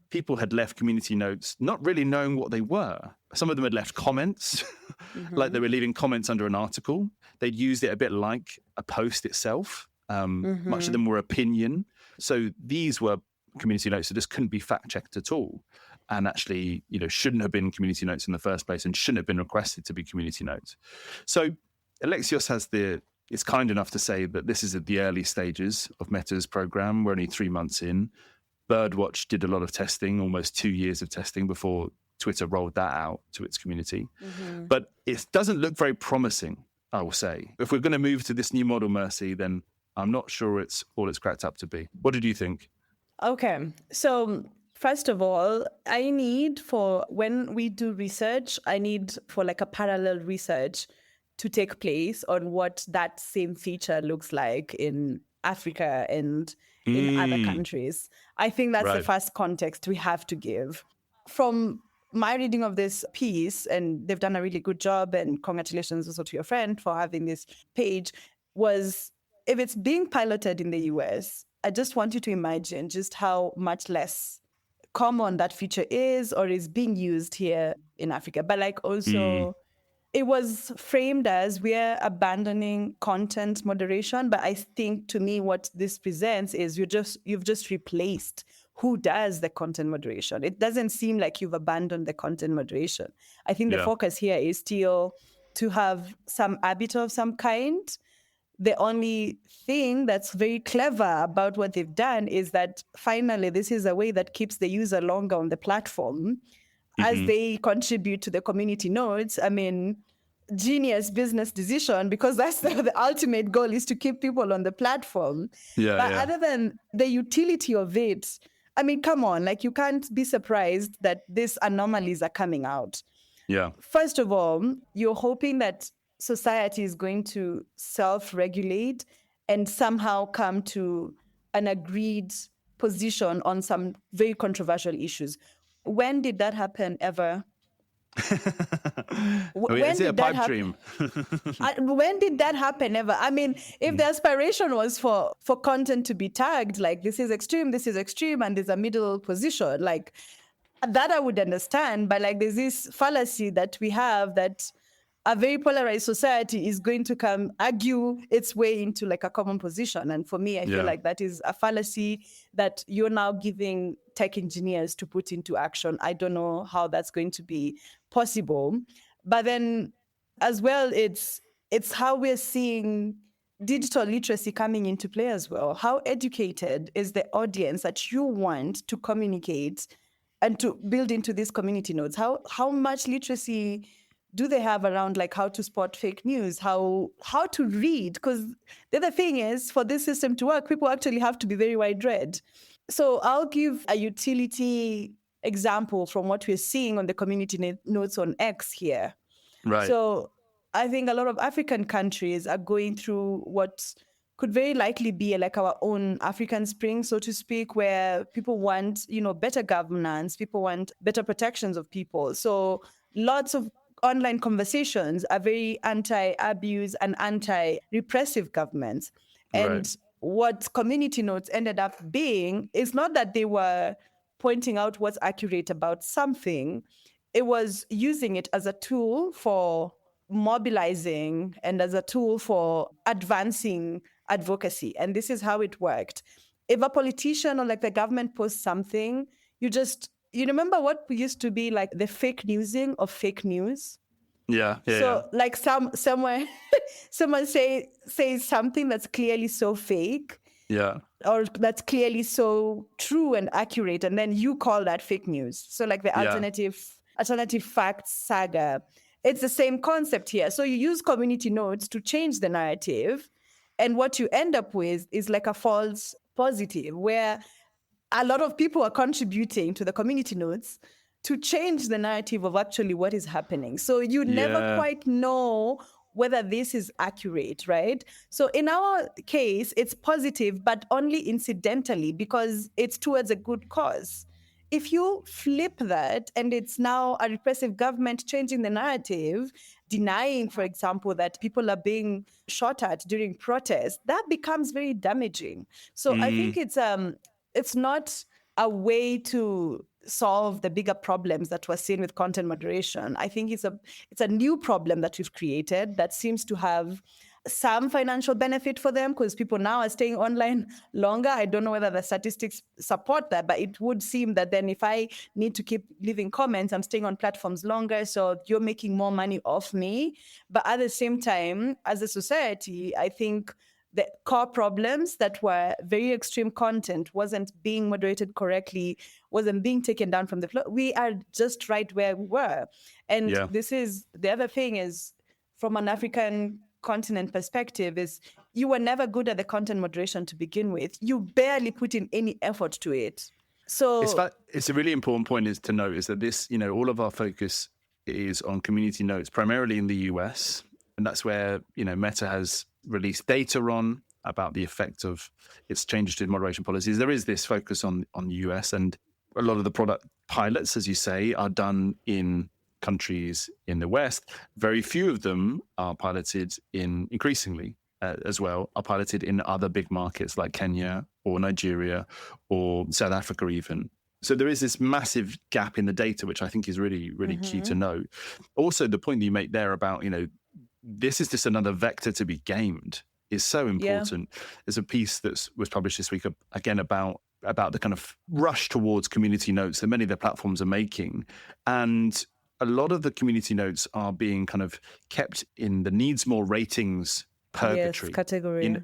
people had left community notes not really knowing what they were. Some of them had left comments, like they were leaving comments under an article. They'd used it a bit like a post itself. Much of them were opinion. So these were community notes that just couldn't be fact-checked at all. And actually, shouldn't have been community notes in the first place and shouldn't have been requested to be community notes. So Alexios is kind enough to say that this is at the early stages of Meta's program. We're only 3 months in. Birdwatch did a lot of testing, almost 2 years of testing before Twitter rolled that out to its community. But it doesn't look very promising, I will say. If we're going to move to this new model, Mercy, then I'm not sure it's all it's cracked up to be. What did you think? Okay. So first of all, when we do research, I need for like a parallel research to take place on what that same feature looks like in Africa and in other countries. I think that's the first context we have to give. From my reading of this piece, and they've done a really good job, and congratulations also to your friend for having this page, was if it's being piloted in the US, I just want you to imagine just how much less common that feature is or is being used here in Africa. But like also, it was framed as we're abandoning content moderation. But I think to me, what this presents is you've just replaced who does the content moderation. It doesn't seem like you've abandoned the content moderation. I think the focus here is still to have some arbiter of some kind. The only thing that's very clever about what they've done is that finally this is a way that keeps the user longer on the platform as they contribute to the community nodes. I mean, genius business decision, because that's the ultimate goal, is to keep people on the platform. Other than the utility of it, I mean, come on, like you can't be surprised that these anomalies are coming out. First of all, you're hoping that society is going to self-regulate and somehow come to an agreed position on some very controversial issues. When did that happen ever? Is it a pipe dream? When did that happen ever? I mean, if the aspiration was for content to be tagged, like this is extreme, and there's a middle position, like that I would understand. But like there's this fallacy that we have that a very polarized society is going to come argue its way into like a common position. And for me, I feel like that is a fallacy that you're now giving tech engineers to put into action. I don't know how that's going to be possible. But then as well, it's how we're seeing digital literacy coming into play as well. How educated is the audience that you want to communicate and to build into these community nodes? How much literacy do they have around like how to spot fake news, how to read? Because the other thing is, for this system to work, people actually have to be very wide read. So I'll give a utility example from what we're seeing on the community notes on X here. Right. So I think a lot of African countries are going through what could very likely be like our own African Spring, so to speak, where people want, better governance, people want better protections of people. So lots of online conversations are very anti-abuse and anti-repressive governments. And Right. what community notes ended up being is not that they were pointing out what's accurate about something. It was using it as a tool for mobilizing and as a tool for advancing advocacy. And this is how it worked. If a politician or like the government posts something, you remember what used to be like the fake newsing of fake news? Yeah. So like somewhere someone says something that's clearly so fake. Yeah. Or that's clearly so true and accurate, and then you call that fake news. So like the alternative facts saga. It's the same concept here. So you use community notes to change the narrative, and what you end up with is like a false positive, where a lot of people are contributing to the community notes to change the narrative of actually what is happening. So you never quite know whether this is accurate, right? So in our case, it's positive, but only incidentally because it's towards a good cause. If you flip that and it's now a repressive government changing the narrative, denying, for example, that people are being shot at during protests, that becomes very damaging. So I think it's not a way to solve the bigger problems that we're seeing with content moderation. I think it's a new problem that we've created that seems to have some financial benefit for them because people now are staying online longer. I don't know whether the statistics support that, but it would seem that then if I need to keep leaving comments, I'm staying on platforms longer, so you're making more money off me. But at the same time, as a society, I think the core problems that were very extreme content wasn't being moderated correctly, wasn't being taken down from the floor. We are just right where we were. And this is, the other thing is, from an African continent perspective, is you were never good at the content moderation to begin with. You barely put in any effort to it. So it's a really important point is to note is that this, all of our focus is on community notes, primarily in the US. And that's where, Meta has released data on about the effect of its changes to moderation policies. There is this focus on the US, and a lot of the product pilots, as you say, are done in countries in the West. Very few of them are piloted increasingly as well, are piloted in other big markets like Kenya or Nigeria or South Africa even. So there is this massive gap in the data, which I think is really, really key to know. Also, the point that you make there about, this is just another vector to be gamed is so important. There's a piece that was published this week, again, about the kind of rush towards community notes that many of the platforms are making. And a lot of the community notes are being kind of kept in the needs more ratings purgatory. Category.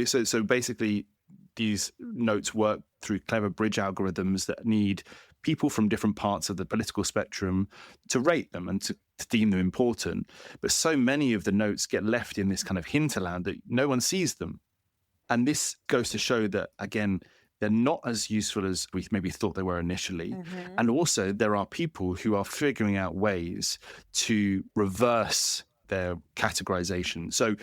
So basically these notes work through clever bridge algorithms that need people from different parts of the political spectrum to rate them and to deem them important. But so many of the notes get left in this kind of hinterland that no one sees them. And this goes to show that, again, they're not as useful as we maybe thought they were initially. And also there are people who are figuring out ways to reverse their categorization. So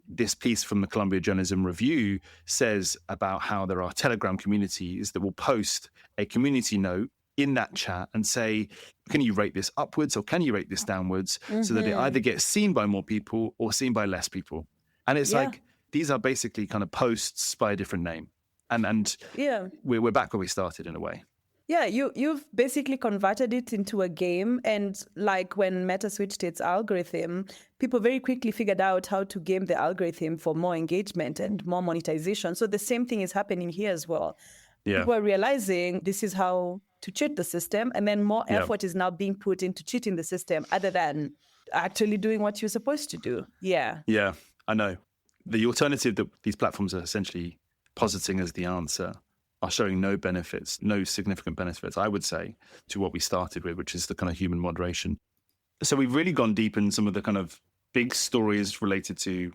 this piece from the Columbia Journalism Review says about how there are Telegram communities that will post a community note in that chat and say, can you rate this upwards or can you rate this downwards, so that it either gets seen by more people or seen by less people. And it's like, these are basically kind of posts by a different name. And we're back where we started in a way. Yeah, you've basically converted it into a game. And like when Meta switched its algorithm, people very quickly figured out how to game the algorithm for more engagement and more monetization. So the same thing is happening here as well. People are realizing this is how to cheat the system, and then more effort is now being put into cheating the system other than actually doing what you're supposed to do. Yeah, I know. The alternative that these platforms are essentially positing as the answer are showing no benefits, no significant benefits, I would say, to what we started with, which is the kind of human moderation. So we've really gone deep in some of the kind of big stories related to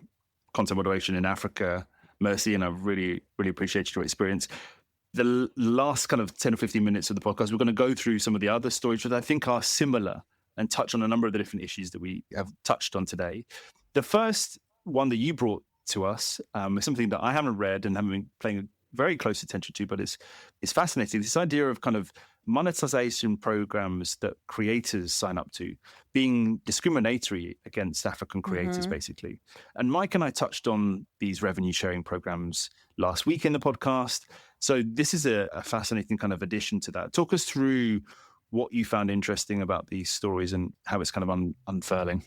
content moderation in Africa, Mercy, and I've really, really appreciated your experience. The last kind of 10 or 15 minutes of the podcast, we're going to go through some of the other stories that I think are similar and touch on a number of the different issues that we have touched on today. The first one that you brought to us is something that I haven't read and haven't been paying very close attention to, but it's fascinating. This idea of kind of monetization programs that creators sign up to being discriminatory against African creators, basically. And Mike and I touched on these revenue sharing programs last week in the podcast. So this is a fascinating kind of addition to that. Talk us through what you found interesting about these stories and how it's kind of unfurling.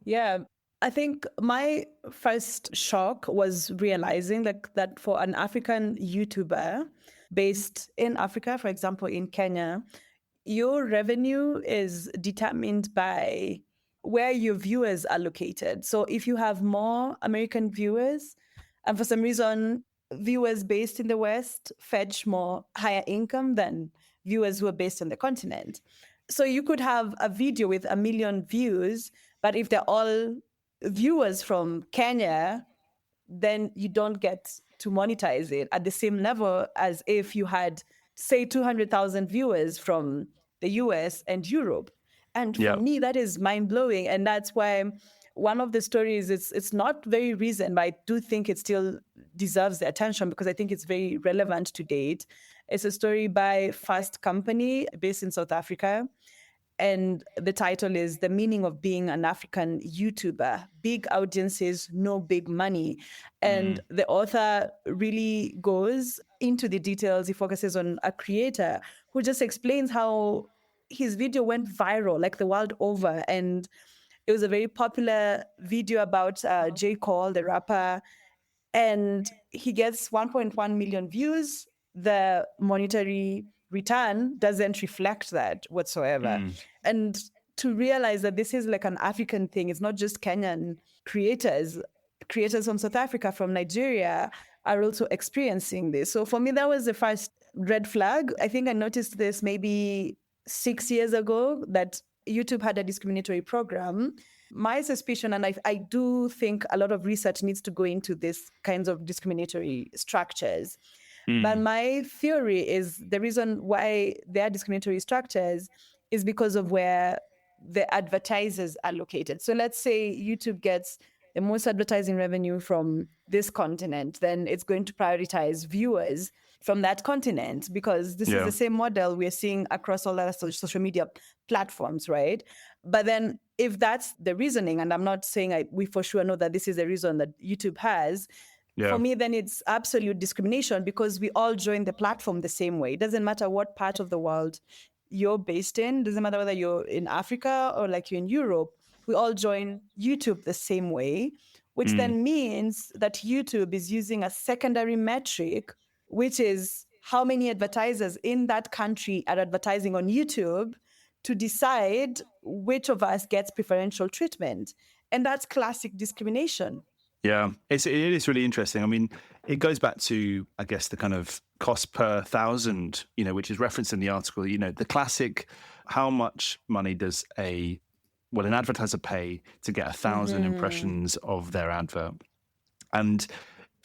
Yeah. I think my first shock was realizing that for an African YouTuber based in Africa, for example, in Kenya, your revenue is determined by where your viewers are located. So if you have more American viewers, and for some reason, viewers based in the West fetch more higher income than viewers who are based on the continent. So you could have a video with 1 million views, but if they're all viewers from Kenya, then you don't get to monetize it at the same level as if you had, say, 200,000 viewers from the US and Europe. And for me, that is mind-blowing. And that's why one of the stories, it's not very recent, but I do think it still deserves the attention because I think it's very relevant to date. It's a story by Fast Company based in South Africa. And the title is The Meaning of Being an African YouTuber. Big audiences, no big money. And the author really goes into the details. He focuses on a creator who just explains how his video went viral, like the world over. And it was a very popular video about J. Cole, the rapper. And he gets 1.1 million views. The monetary return doesn't reflect that whatsoever. And to realize that this is like an African thing, it's not just Kenyan creators. Creators from South Africa, from Nigeria are also experiencing this. So for me, that was the first red flag. I think I noticed this maybe 6 years ago that YouTube had a discriminatory program. My suspicion, and I do think a lot of research needs to go into these kinds of discriminatory structures. But my theory is the reason why there are discriminatory structures is because of where the advertisers are located. So let's say YouTube gets the most advertising revenue from this continent, then it's going to prioritize viewers from that continent because this is the same model we're seeing across all other social media platforms, right? But then if that's the reasoning, and I'm not saying we for sure know that this is the reason that YouTube has, for me, then it's absolute discrimination because we all join the platform the same way. It doesn't matter what part of the world you're based in. It doesn't matter whether you're in Africa or like you're in Europe. We all join YouTube the same way, which then means that YouTube is using a secondary metric, which is how many advertisers in that country are advertising on YouTube to decide which of us gets preferential treatment. And that's classic discrimination. Yeah, it is really interesting. I mean, it goes back to, I guess, the kind of cost per thousand, which is referenced in the article, the classic, how much money does an advertiser pay to get 1,000 impressions of their advert? And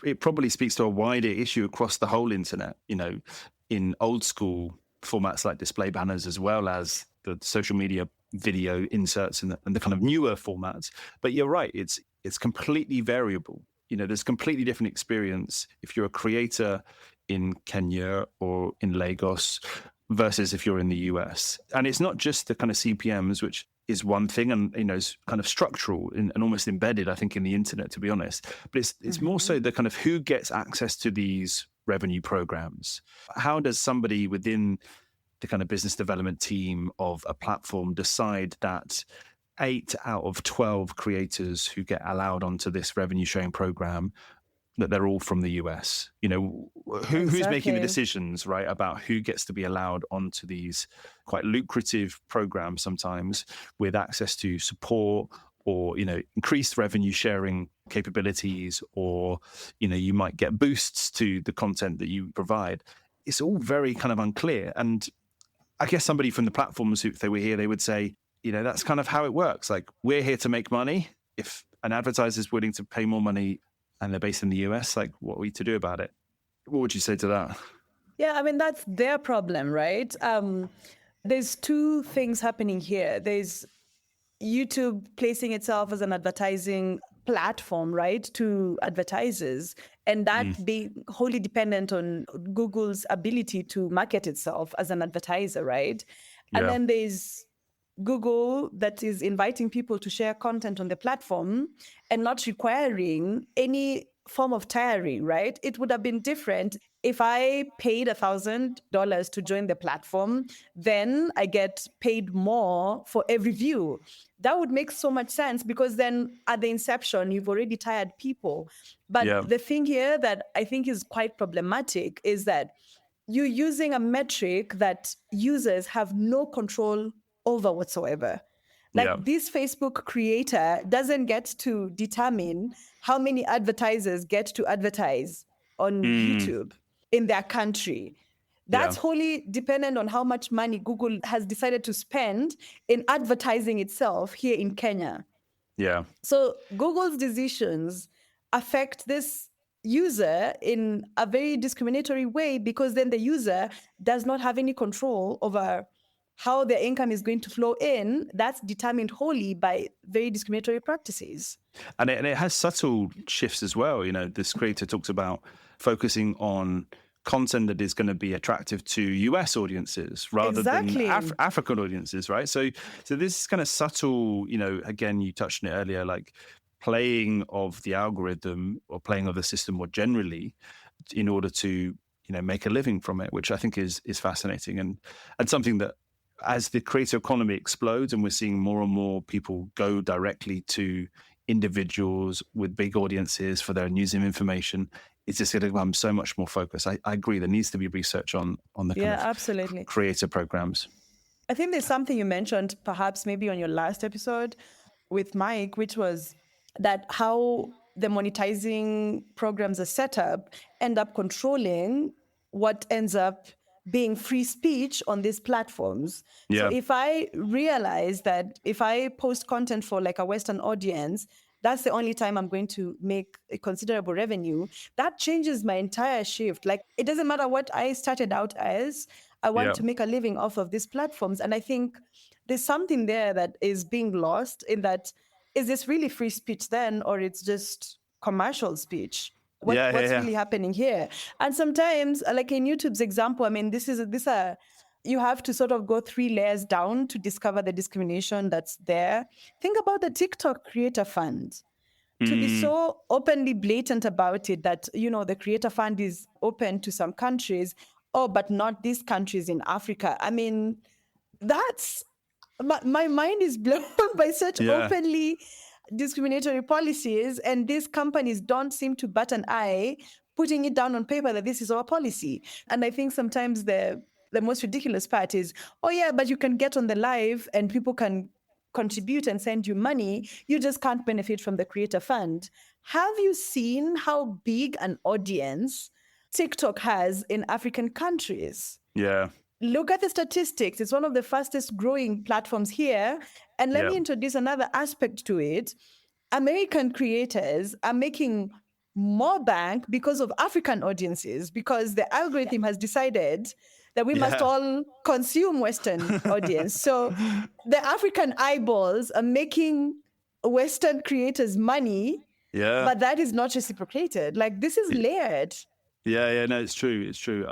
it probably speaks to a wider issue across the whole internet, in old school formats like display banners, as well as the social media video inserts and the kind of newer formats. But you're right, it's completely variable. There's completely different experience if you're a creator in Kenya or in Lagos versus if you're in the US. And it's not just the kind of CPMs, which is one thing and, is kind of structural and almost embedded, I think, in the internet, to be honest. But it's more so the kind of who gets access to these revenue programs. How does somebody within the kind of business development team of a platform decide that 8 out of 12 creators who get allowed onto this revenue sharing program, that they're all from the US? Who's making the decisions, right, about who gets to be allowed onto these quite lucrative programs sometimes with access to support or, increased revenue sharing capabilities, or, you might get boosts to the content that you provide. It's all very kind of unclear. And I guess somebody from the platforms, if they were here, they would say, that's kind of how it works. Like, we're here to make money. If an advertiser is willing to pay more money and they're based in the US, like, what are we to do about it? What would you say to that? Yeah, I mean, that's their problem, right? There's two things happening here. There's YouTube placing itself as an advertising platform, right, to advertisers, and that being wholly dependent on Google's ability to market itself as an advertiser, right? And Yeah. then there's Google that is inviting people to share content on the platform and not requiring any form of tiering, right? It would have been different if I paid $1,000 to join the platform, then I get paid more for every view. That would make so much sense, because then at the inception, you've already tired people. But the thing here that I think is quite problematic is that you're using a metric that users have no control over whatsoever. Like, this Facebook creator doesn't get to determine how many advertisers get to advertise on YouTube in their country. That's wholly dependent on how much money Google has decided to spend in advertising itself here in Kenya. Yeah. So Google's decisions affect this user in a very discriminatory way, because then the user does not have any control over how their income is going to flow in. That's determined wholly by very discriminatory practices. And it has subtle shifts as well. This creator talks about focusing on content that is going to be attractive to US audiences rather than African audiences, right? So this is kind of subtle, again, you touched on it earlier, like playing of the algorithm or playing of the system more generally in order to, make a living from it, which I think is fascinating and something that, as the creator economy explodes and we're seeing more and more people go directly to individuals with big audiences for their news and information, it's just going to become so much more focused. I agree. There needs to be research on the kind of absolutely creator programs. I think there's something you mentioned, perhaps maybe on your last episode with Mike, which was that how the monetizing programs are set up end up controlling what ends up being free speech on these platforms. So if I realize that if I post content for like a Western audience, that's the only time I'm going to make a considerable revenue, that changes my entire shift. Like, it doesn't matter what I started out as, I want to make a living off of these platforms. And I think there's something there that is being lost in that, is this really free speech then, or it's just commercial speech? What's really happening here? And sometimes, like in YouTube's example, I mean, you have to sort of go 3 layers down to discover the discrimination that's there. Think about the TikTok Creator Fund. To be so openly blatant about it, that, the Creator Fund is open to some countries, but not these countries in Africa. I mean, that's, my mind is blown by such openly discriminatory policies, and these companies don't seem to bat an eye putting it down on paper that this is our policy. And I think sometimes the most ridiculous part is, but you can get on the live and people can contribute and send you money, you just can't benefit from the Creator Fund. Have you seen how big an audience TikTok has in African countries? Yeah. Look at the statistics. It's one of the fastest growing platforms here. And let me introduce another aspect to it. American creators are making more bank because of African audiences, because the algorithm has decided that we must all consume Western audience. So the African eyeballs are making Western creators money, but that is not reciprocated. Like, this is layered. Yeah, no, it's true. It's true.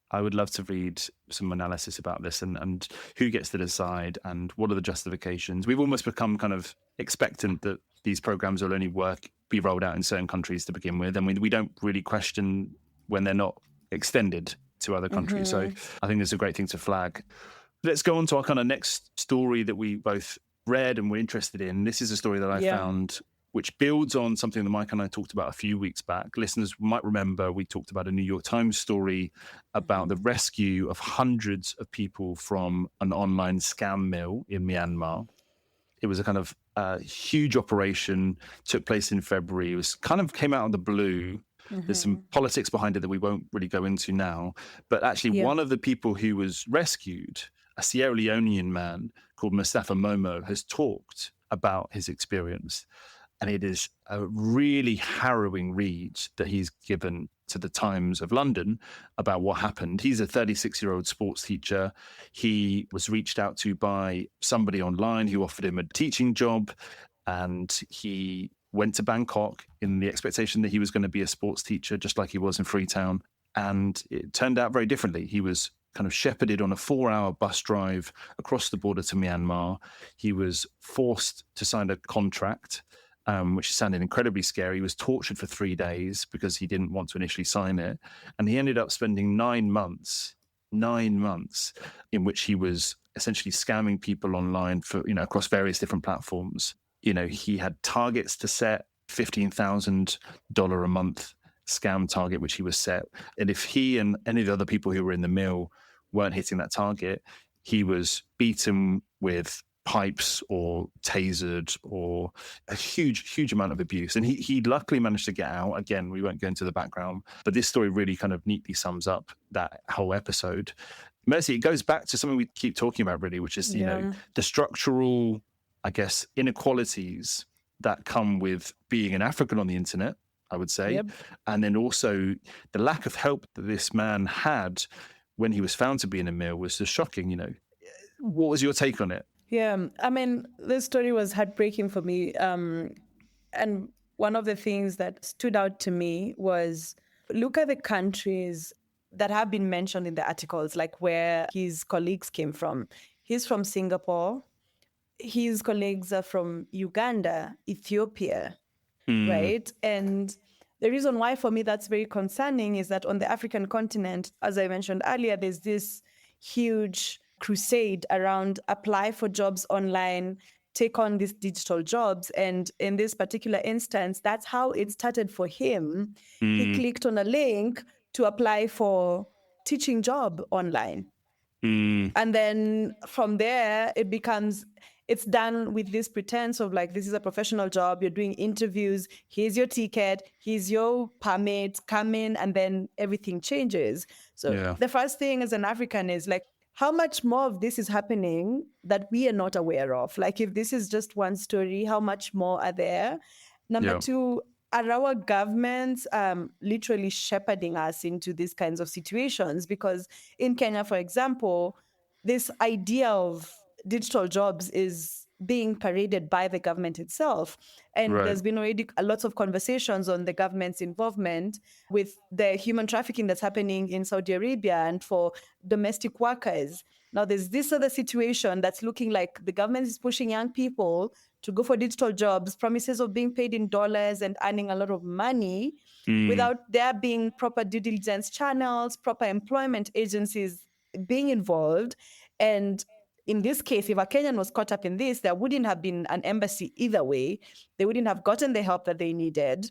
I would love to read some analysis about this and who gets to decide and what are the justifications. We've almost become kind of expectant that these programs will only be rolled out in certain countries to begin with. And we don't really question when they're not extended to other countries. So I think it's a great thing to flag. Let's go on to our kind of next story that we both read and were interested in. This is a story that I found which builds on something that Mike and I talked about a few weeks back. Listeners might remember we talked about a New York Times story about the rescue of hundreds of people from an online scam mill in Myanmar. It was a kind of huge operation, took place in February. It was kind of came out of the blue. There's some politics behind it that we won't really go into now. But actually, one of the people who was rescued a Sierra Leonean man called Mustafa Momo has talked about his experience. And it is a really harrowing read that he's given to the Times of London about what happened. He's a 36-year-old sports teacher. He was reached out to by somebody online who offered him a teaching job, and he went to Bangkok in the expectation that he was going to be a sports teacher, just like he was in Freetown. And it turned out very differently. He was kind of shepherded on a 4-hour bus drive across the border to Myanmar. He was forced to sign a contract, which sounded incredibly scary. He was tortured for 3 days because he didn't want to initially sign it. And he ended up spending 9 months in which he was essentially scamming people online for, across various different platforms. He had targets to set, $15,000 a month scam target, which he was set. And if he and any of the other people who were in the mill weren't hitting that target, he was beaten with pipes or tasered, or a huge amount of abuse. And he luckily managed to get out. Again, we won't go into the background, but this story really kind of neatly sums up that whole episode. Mercy, it goes back to something we keep talking about, really, which is, the structural, I guess, inequalities that come with being an African on the internet, I would say. Yep. And then also the lack of help that this man had when he was found to be in a mill was just shocking. What was your take on it? Yeah, I mean, this story was heartbreaking for me. And one of the things that stood out to me was, look at the countries that have been mentioned in the articles, like where his colleagues came from. He's from Singapore. His colleagues are from Uganda, Ethiopia, right? And the reason why for me that's very concerning is that on the African continent, as I mentioned earlier, there's this huge crusade around apply for jobs online, take on these digital jobs. And in this particular instance, that's how it started for him. He clicked on a link to apply for teaching job online. And then from there, it's done with this pretense of like, this is a professional job, you're doing interviews, here's your ticket, here's your permit, come in, and then everything changes. So the first thing as an African is like, how much more of this is happening that we are not aware of? Like, if this is just one story, how much more are there? Number two, are our governments literally shepherding us into these kinds of situations? Because in Kenya, for example, this idea of digital jobs is being paraded by the government itself. And there's been already lots of conversations on the government's involvement with the human trafficking that's happening in Saudi Arabia and for domestic workers. Now, there's this other situation that's looking like the government is pushing young people to go for digital jobs, promises of being paid in dollars and earning a lot of money without there being proper due diligence channels, proper employment agencies being involved. And in this case, if a Kenyan was caught up in this, there wouldn't have been an embassy either way. They wouldn't have gotten the help that they needed.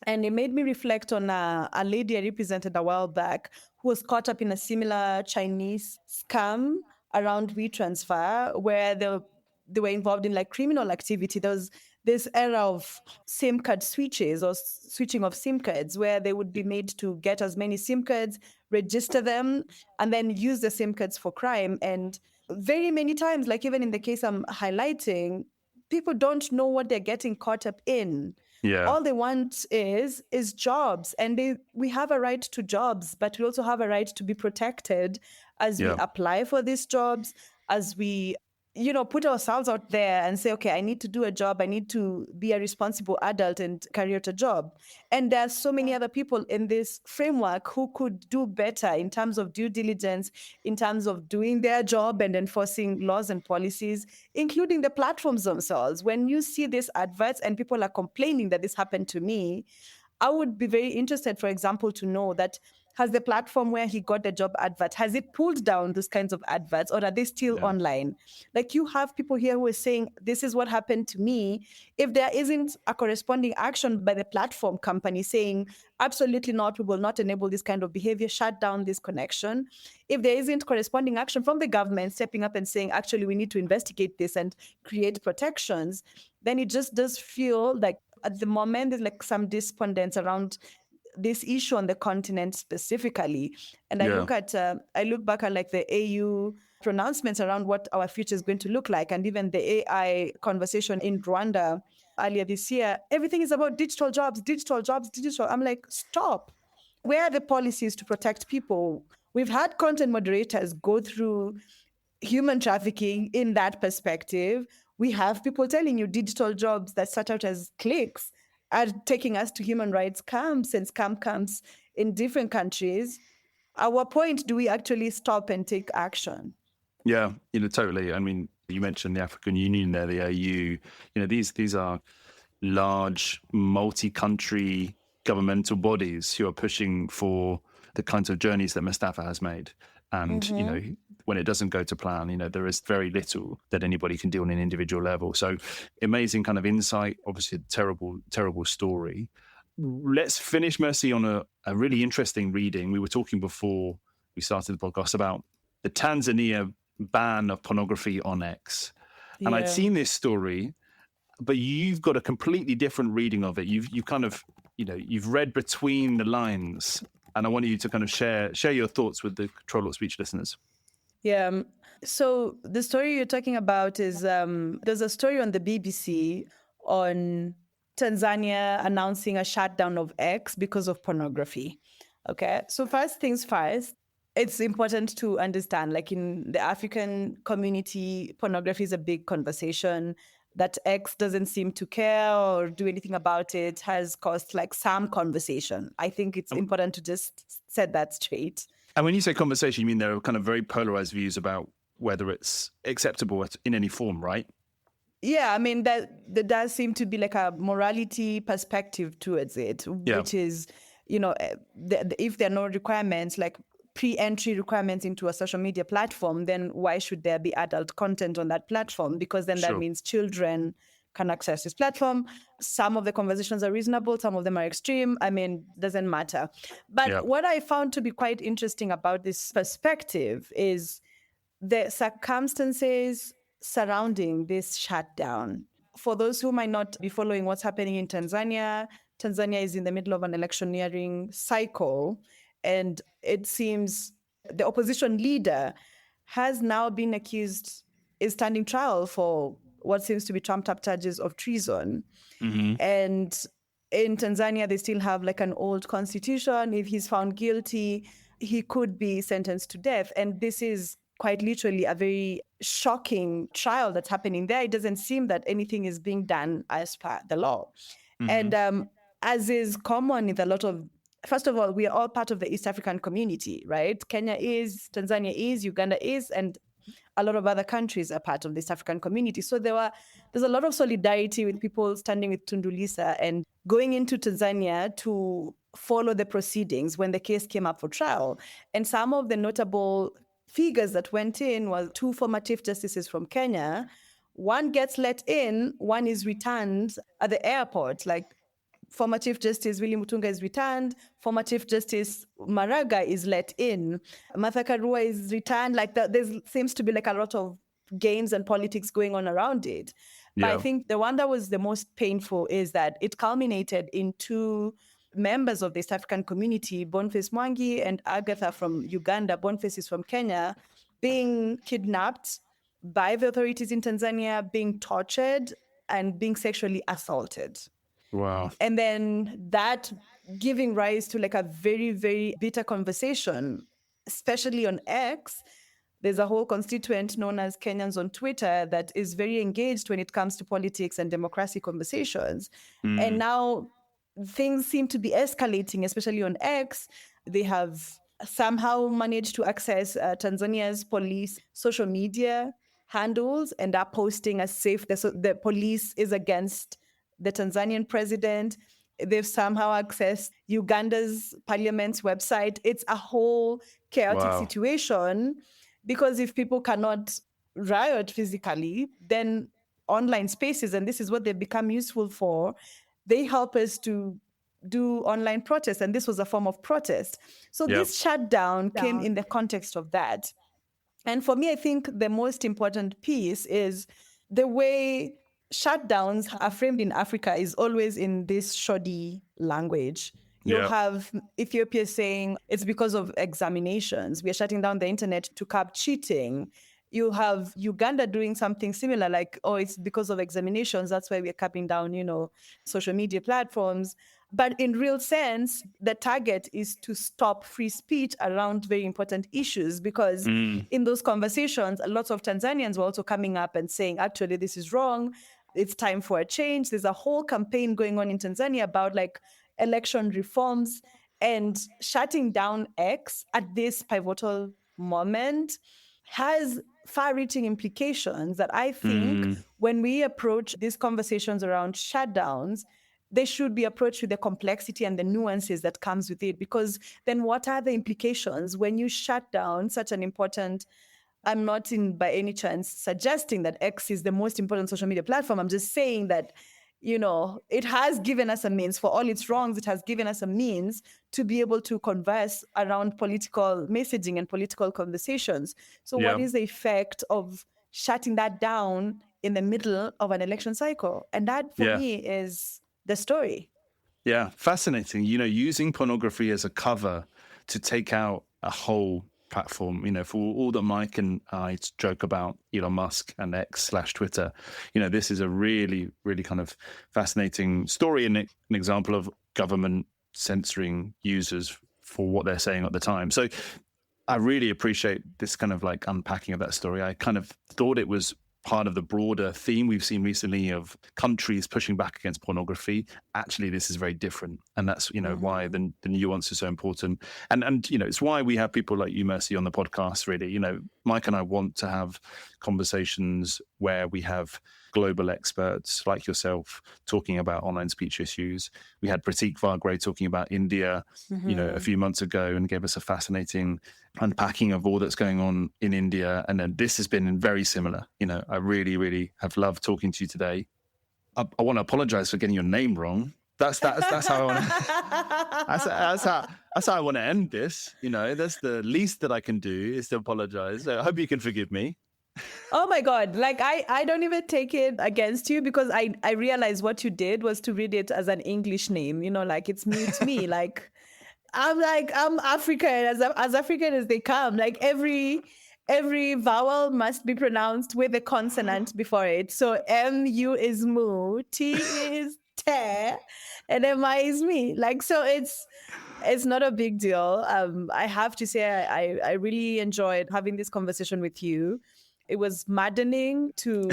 And it made me reflect on a lady I represented a while back who was caught up in a similar Chinese scam around WeTransfer, where they were involved in like criminal activity. There was this era of SIM card switches or switching of SIM cards where they would be made to get as many SIM cards, register them, and then use the SIM cards for crime. And very many times, like even in the case I'm highlighting, people don't know what they're getting caught up in. All they want is jobs, and we have a right to jobs, but we also have a right to be protected as we apply for these jobs, as we put ourselves out there and say, okay, I need to do a job. I need to be a responsible adult and carry out a job. And there are so many other people in this framework who could do better in terms of due diligence, in terms of doing their job and enforcing laws and policies, including the platforms themselves. When you see these adverts and people are complaining that this happened to me, I would be very interested, for example, to know that has the platform where he got the job advert, has it pulled down those kinds of adverts, or are they still online? Like, you have people here who are saying, this is what happened to me. If there isn't a corresponding action by the platform company saying, absolutely not, we will not enable this kind of behavior, shut down this connection. If there isn't corresponding action from the government stepping up and saying, actually, we need to investigate this and create protections, then it just does feel like at the moment there's like some despondence around this issue on the continent specifically. And Yeah. I look back at like the AU pronouncements around what our future is going to look like, and even the AI conversation in Rwanda earlier this year. Everything is about digital jobs, digital jobs, digital. I'm like, stop. Where are the policies to protect people? We've had content moderators go through human trafficking in that perspective. We have people telling you digital jobs that start out as clicks are taking us to human rights camps and scam camps in different countries. At what point do we actually stop and take action? Yeah, totally. I mean, you mentioned the African Union there, the AU. These are large multi-country governmental bodies who are pushing for the kinds of journeys that Mustafa has made. And, when it doesn't go to plan, there is very little that anybody can do on an individual level. So amazing kind of insight, obviously a terrible, terrible story. Let's finish, Mercy, on a really interesting reading. We were talking before we started the podcast about the Tanzania ban of pornography on X. And I'd seen this story, but you've got a completely different reading of it. You've kind of, you've read between the lines, and I want you to kind of share your thoughts with the Ctrl-Alt-Speech listeners. Yeah. So the story you're talking about is there's a story on the BBC on Tanzania announcing a shutdown of X because of pornography. Okay. So first things first, it's important to understand, like in the African community, pornography is a big conversation. That X doesn't seem to care or do anything about it has caused like some conversation. I think it's important to just set that straight. And when you say conversation, you mean there are kind of very polarized views about whether it's acceptable in any form, right? Yeah, I mean, there does seem to be like a morality perspective towards it, which is, if there are no requirements, like pre-entry requirements into a social media platform, then why should there be adult content on that platform? Because then that means children can access this platform. Some of the conversations are reasonable, some of them are extreme. I mean, doesn't matter. But what I found to be quite interesting about this perspective is the circumstances surrounding this shutdown. For those who might not be following what's happening in Tanzania, Tanzania is in the middle of an electioneering cycle, and it seems the opposition leader has now been accused, is standing trial for what seems to be trumped up charges of treason. And in Tanzania, they still have like an old constitution. If he's found guilty, he could be sentenced to death. And this is quite literally a very shocking trial that's happening there. It doesn't seem that anything is being done as per the law. And as is common with a lot of, first of all, we are all part of the East African community, right? Kenya is, Tanzania is, Uganda is, and a lot of other countries are part of this African community. So there's a lot of solidarity with people standing with Tundu Lissu and going into Tanzania to follow the proceedings when the case came up for trial. And some of the notable figures that went in was 2 former chief justices from Kenya. One gets let in, one is returned at the airport. Like former Chief Justice Willy Mutunga is returned. Former Chief Justice Maraga is let in. Martha Karua is returned. Like there seems to be like a lot of games and politics going on around it. But I think the one that was the most painful is that it culminated in 2 members of the East African community, Boniface Mwangi and Agatha from Uganda, Boniface is from Kenya, being kidnapped by the authorities in Tanzania, being tortured and being sexually assaulted. Wow. And then that giving rise to like a very, very bitter conversation, especially on X. There's a whole constituent known as Kenyans on Twitter that is very engaged when it comes to politics and democracy conversations. And now things seem to be escalating, especially on X. They have somehow managed to access Tanzania's police social media handles and are posting as if the police is against the Tanzanian president. They've somehow accessed Uganda's parliament's website. It's a whole chaotic situation, because if people cannot riot physically, then online spaces, and this is what they've become useful for, they help us to do online protests. And this was a form of protest. So this shutdown came in the context of that. And for me, I think the most important piece is the way shutdowns are framed in Africa is always in this shoddy language. You'll Yeah. have Ethiopia saying it's because of examinations. We are shutting down the internet to curb cheating. You have Uganda doing something similar, like, oh, it's because of examinations. That's why we're cutting down, social media platforms. But in real sense, the target is to stop free speech around very important issues, because in those conversations, lots of Tanzanians were also coming up and saying, actually, this is wrong. It's time for a change. There's a whole campaign going on in Tanzania about like election reforms, and shutting down X at this pivotal moment has far-reaching implications that I think when we approach these conversations around shutdowns, they should be approached with the complexity and the nuances that comes with it. Because then what are the implications when you shut down such an important... I'm not by any chance suggesting that X is the most important social media platform. I'm just saying that, it has given us a means, for all its wrongs, it has given us a means to be able to converse around political messaging and political conversations. So what is the effect of shutting that down in the middle of an election cycle? And that, for me, is the story. Yeah, fascinating. Using pornography as a cover to take out a whole platform, for all that Mike and I joke about Elon Musk and X/Twitter, this is a really, really kind of fascinating story and an example of government censoring users for what they're saying at the time. So I really appreciate this kind of like unpacking of that story. I kind of thought it was part of the broader theme we've seen recently of countries pushing back against pornography. Actually, this is very different. And that's, why the nuance is so important. And it's why we have people like you, Mercy, on the podcast, really. Mike and I want to have conversations where we have global experts like yourself talking about online speech issues. We had Pratik Vagre talking about India, a few months ago, and gave us a fascinating unpacking of all that's going on in India. And then this has been very similar. I really, really have loved talking to you today. I want to apologize for getting your name wrong. That's how I want to. That's how I want to end this. That's the least that I can do, is to apologize. So I hope you can forgive me. Oh my God. Like, I don't even take it against you, because I realized what you did was to read it as an English name, like it's me. Like, I'm African, as African as they come. Like every vowel must be pronounced with a consonant before it. So M-U is mu, T is te, and M-I is me. Like, so it's not a big deal. I have to say, I really enjoyed having this conversation with you. It was maddening to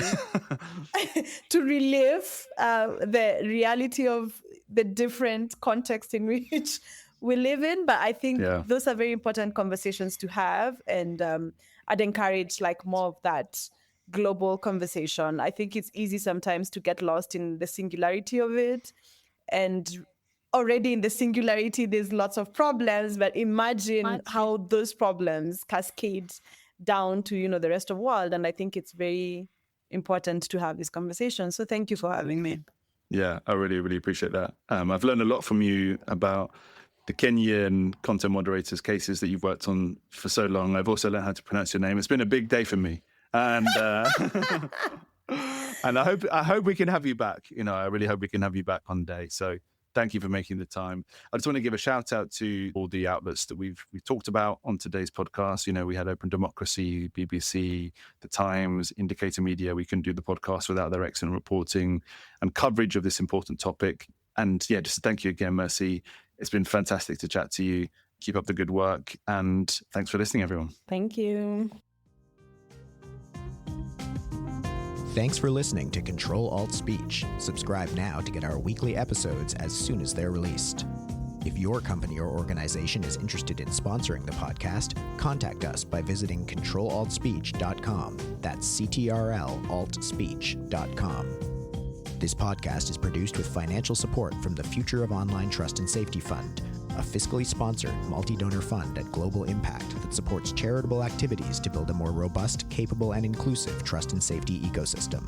to relive the reality of the different context in which we live in. But I think those are very important conversations to have. And I'd encourage like more of that global conversation. I think it's easy sometimes to get lost in the singularity of it. And already in the singularity, there's lots of problems. But imagine how those problems cascade down to, the rest of the world. And I think it's very important to have this conversation. So thank you for having me. Yeah, I really, really appreciate that. I've learned a lot from you about the Kenyan content moderators cases that you've worked on for so long. I've also learned how to pronounce your name. It's been a big day for me. And and I hope we can have you back. I really hope we can have you back one day. So thank you for making the time. I just want to give a shout out to all the outlets that we've talked about on today's podcast. We had Open Democracy, BBC, The Times, Indicator Media. We couldn't do the podcast without their excellent reporting and coverage of this important topic. And just thank you again, Mercy. It's been fantastic to chat to you. Keep up the good work. And thanks for listening, everyone. Thank you. Thanks for listening to Ctrl-Alt-Speech. Subscribe now to get our weekly episodes as soon as they're released. If your company or organization is interested in sponsoring the podcast, contact us by visiting Ctrl-Alt-Speech.com. That's Ctrl-Alt-Speech.com. This podcast is produced with financial support from the Future of Online Trust and Safety Fund, a fiscally sponsored multi-donor fund at global impact that supports charitable activities to build a more robust, capable, and inclusive trust and safety ecosystem.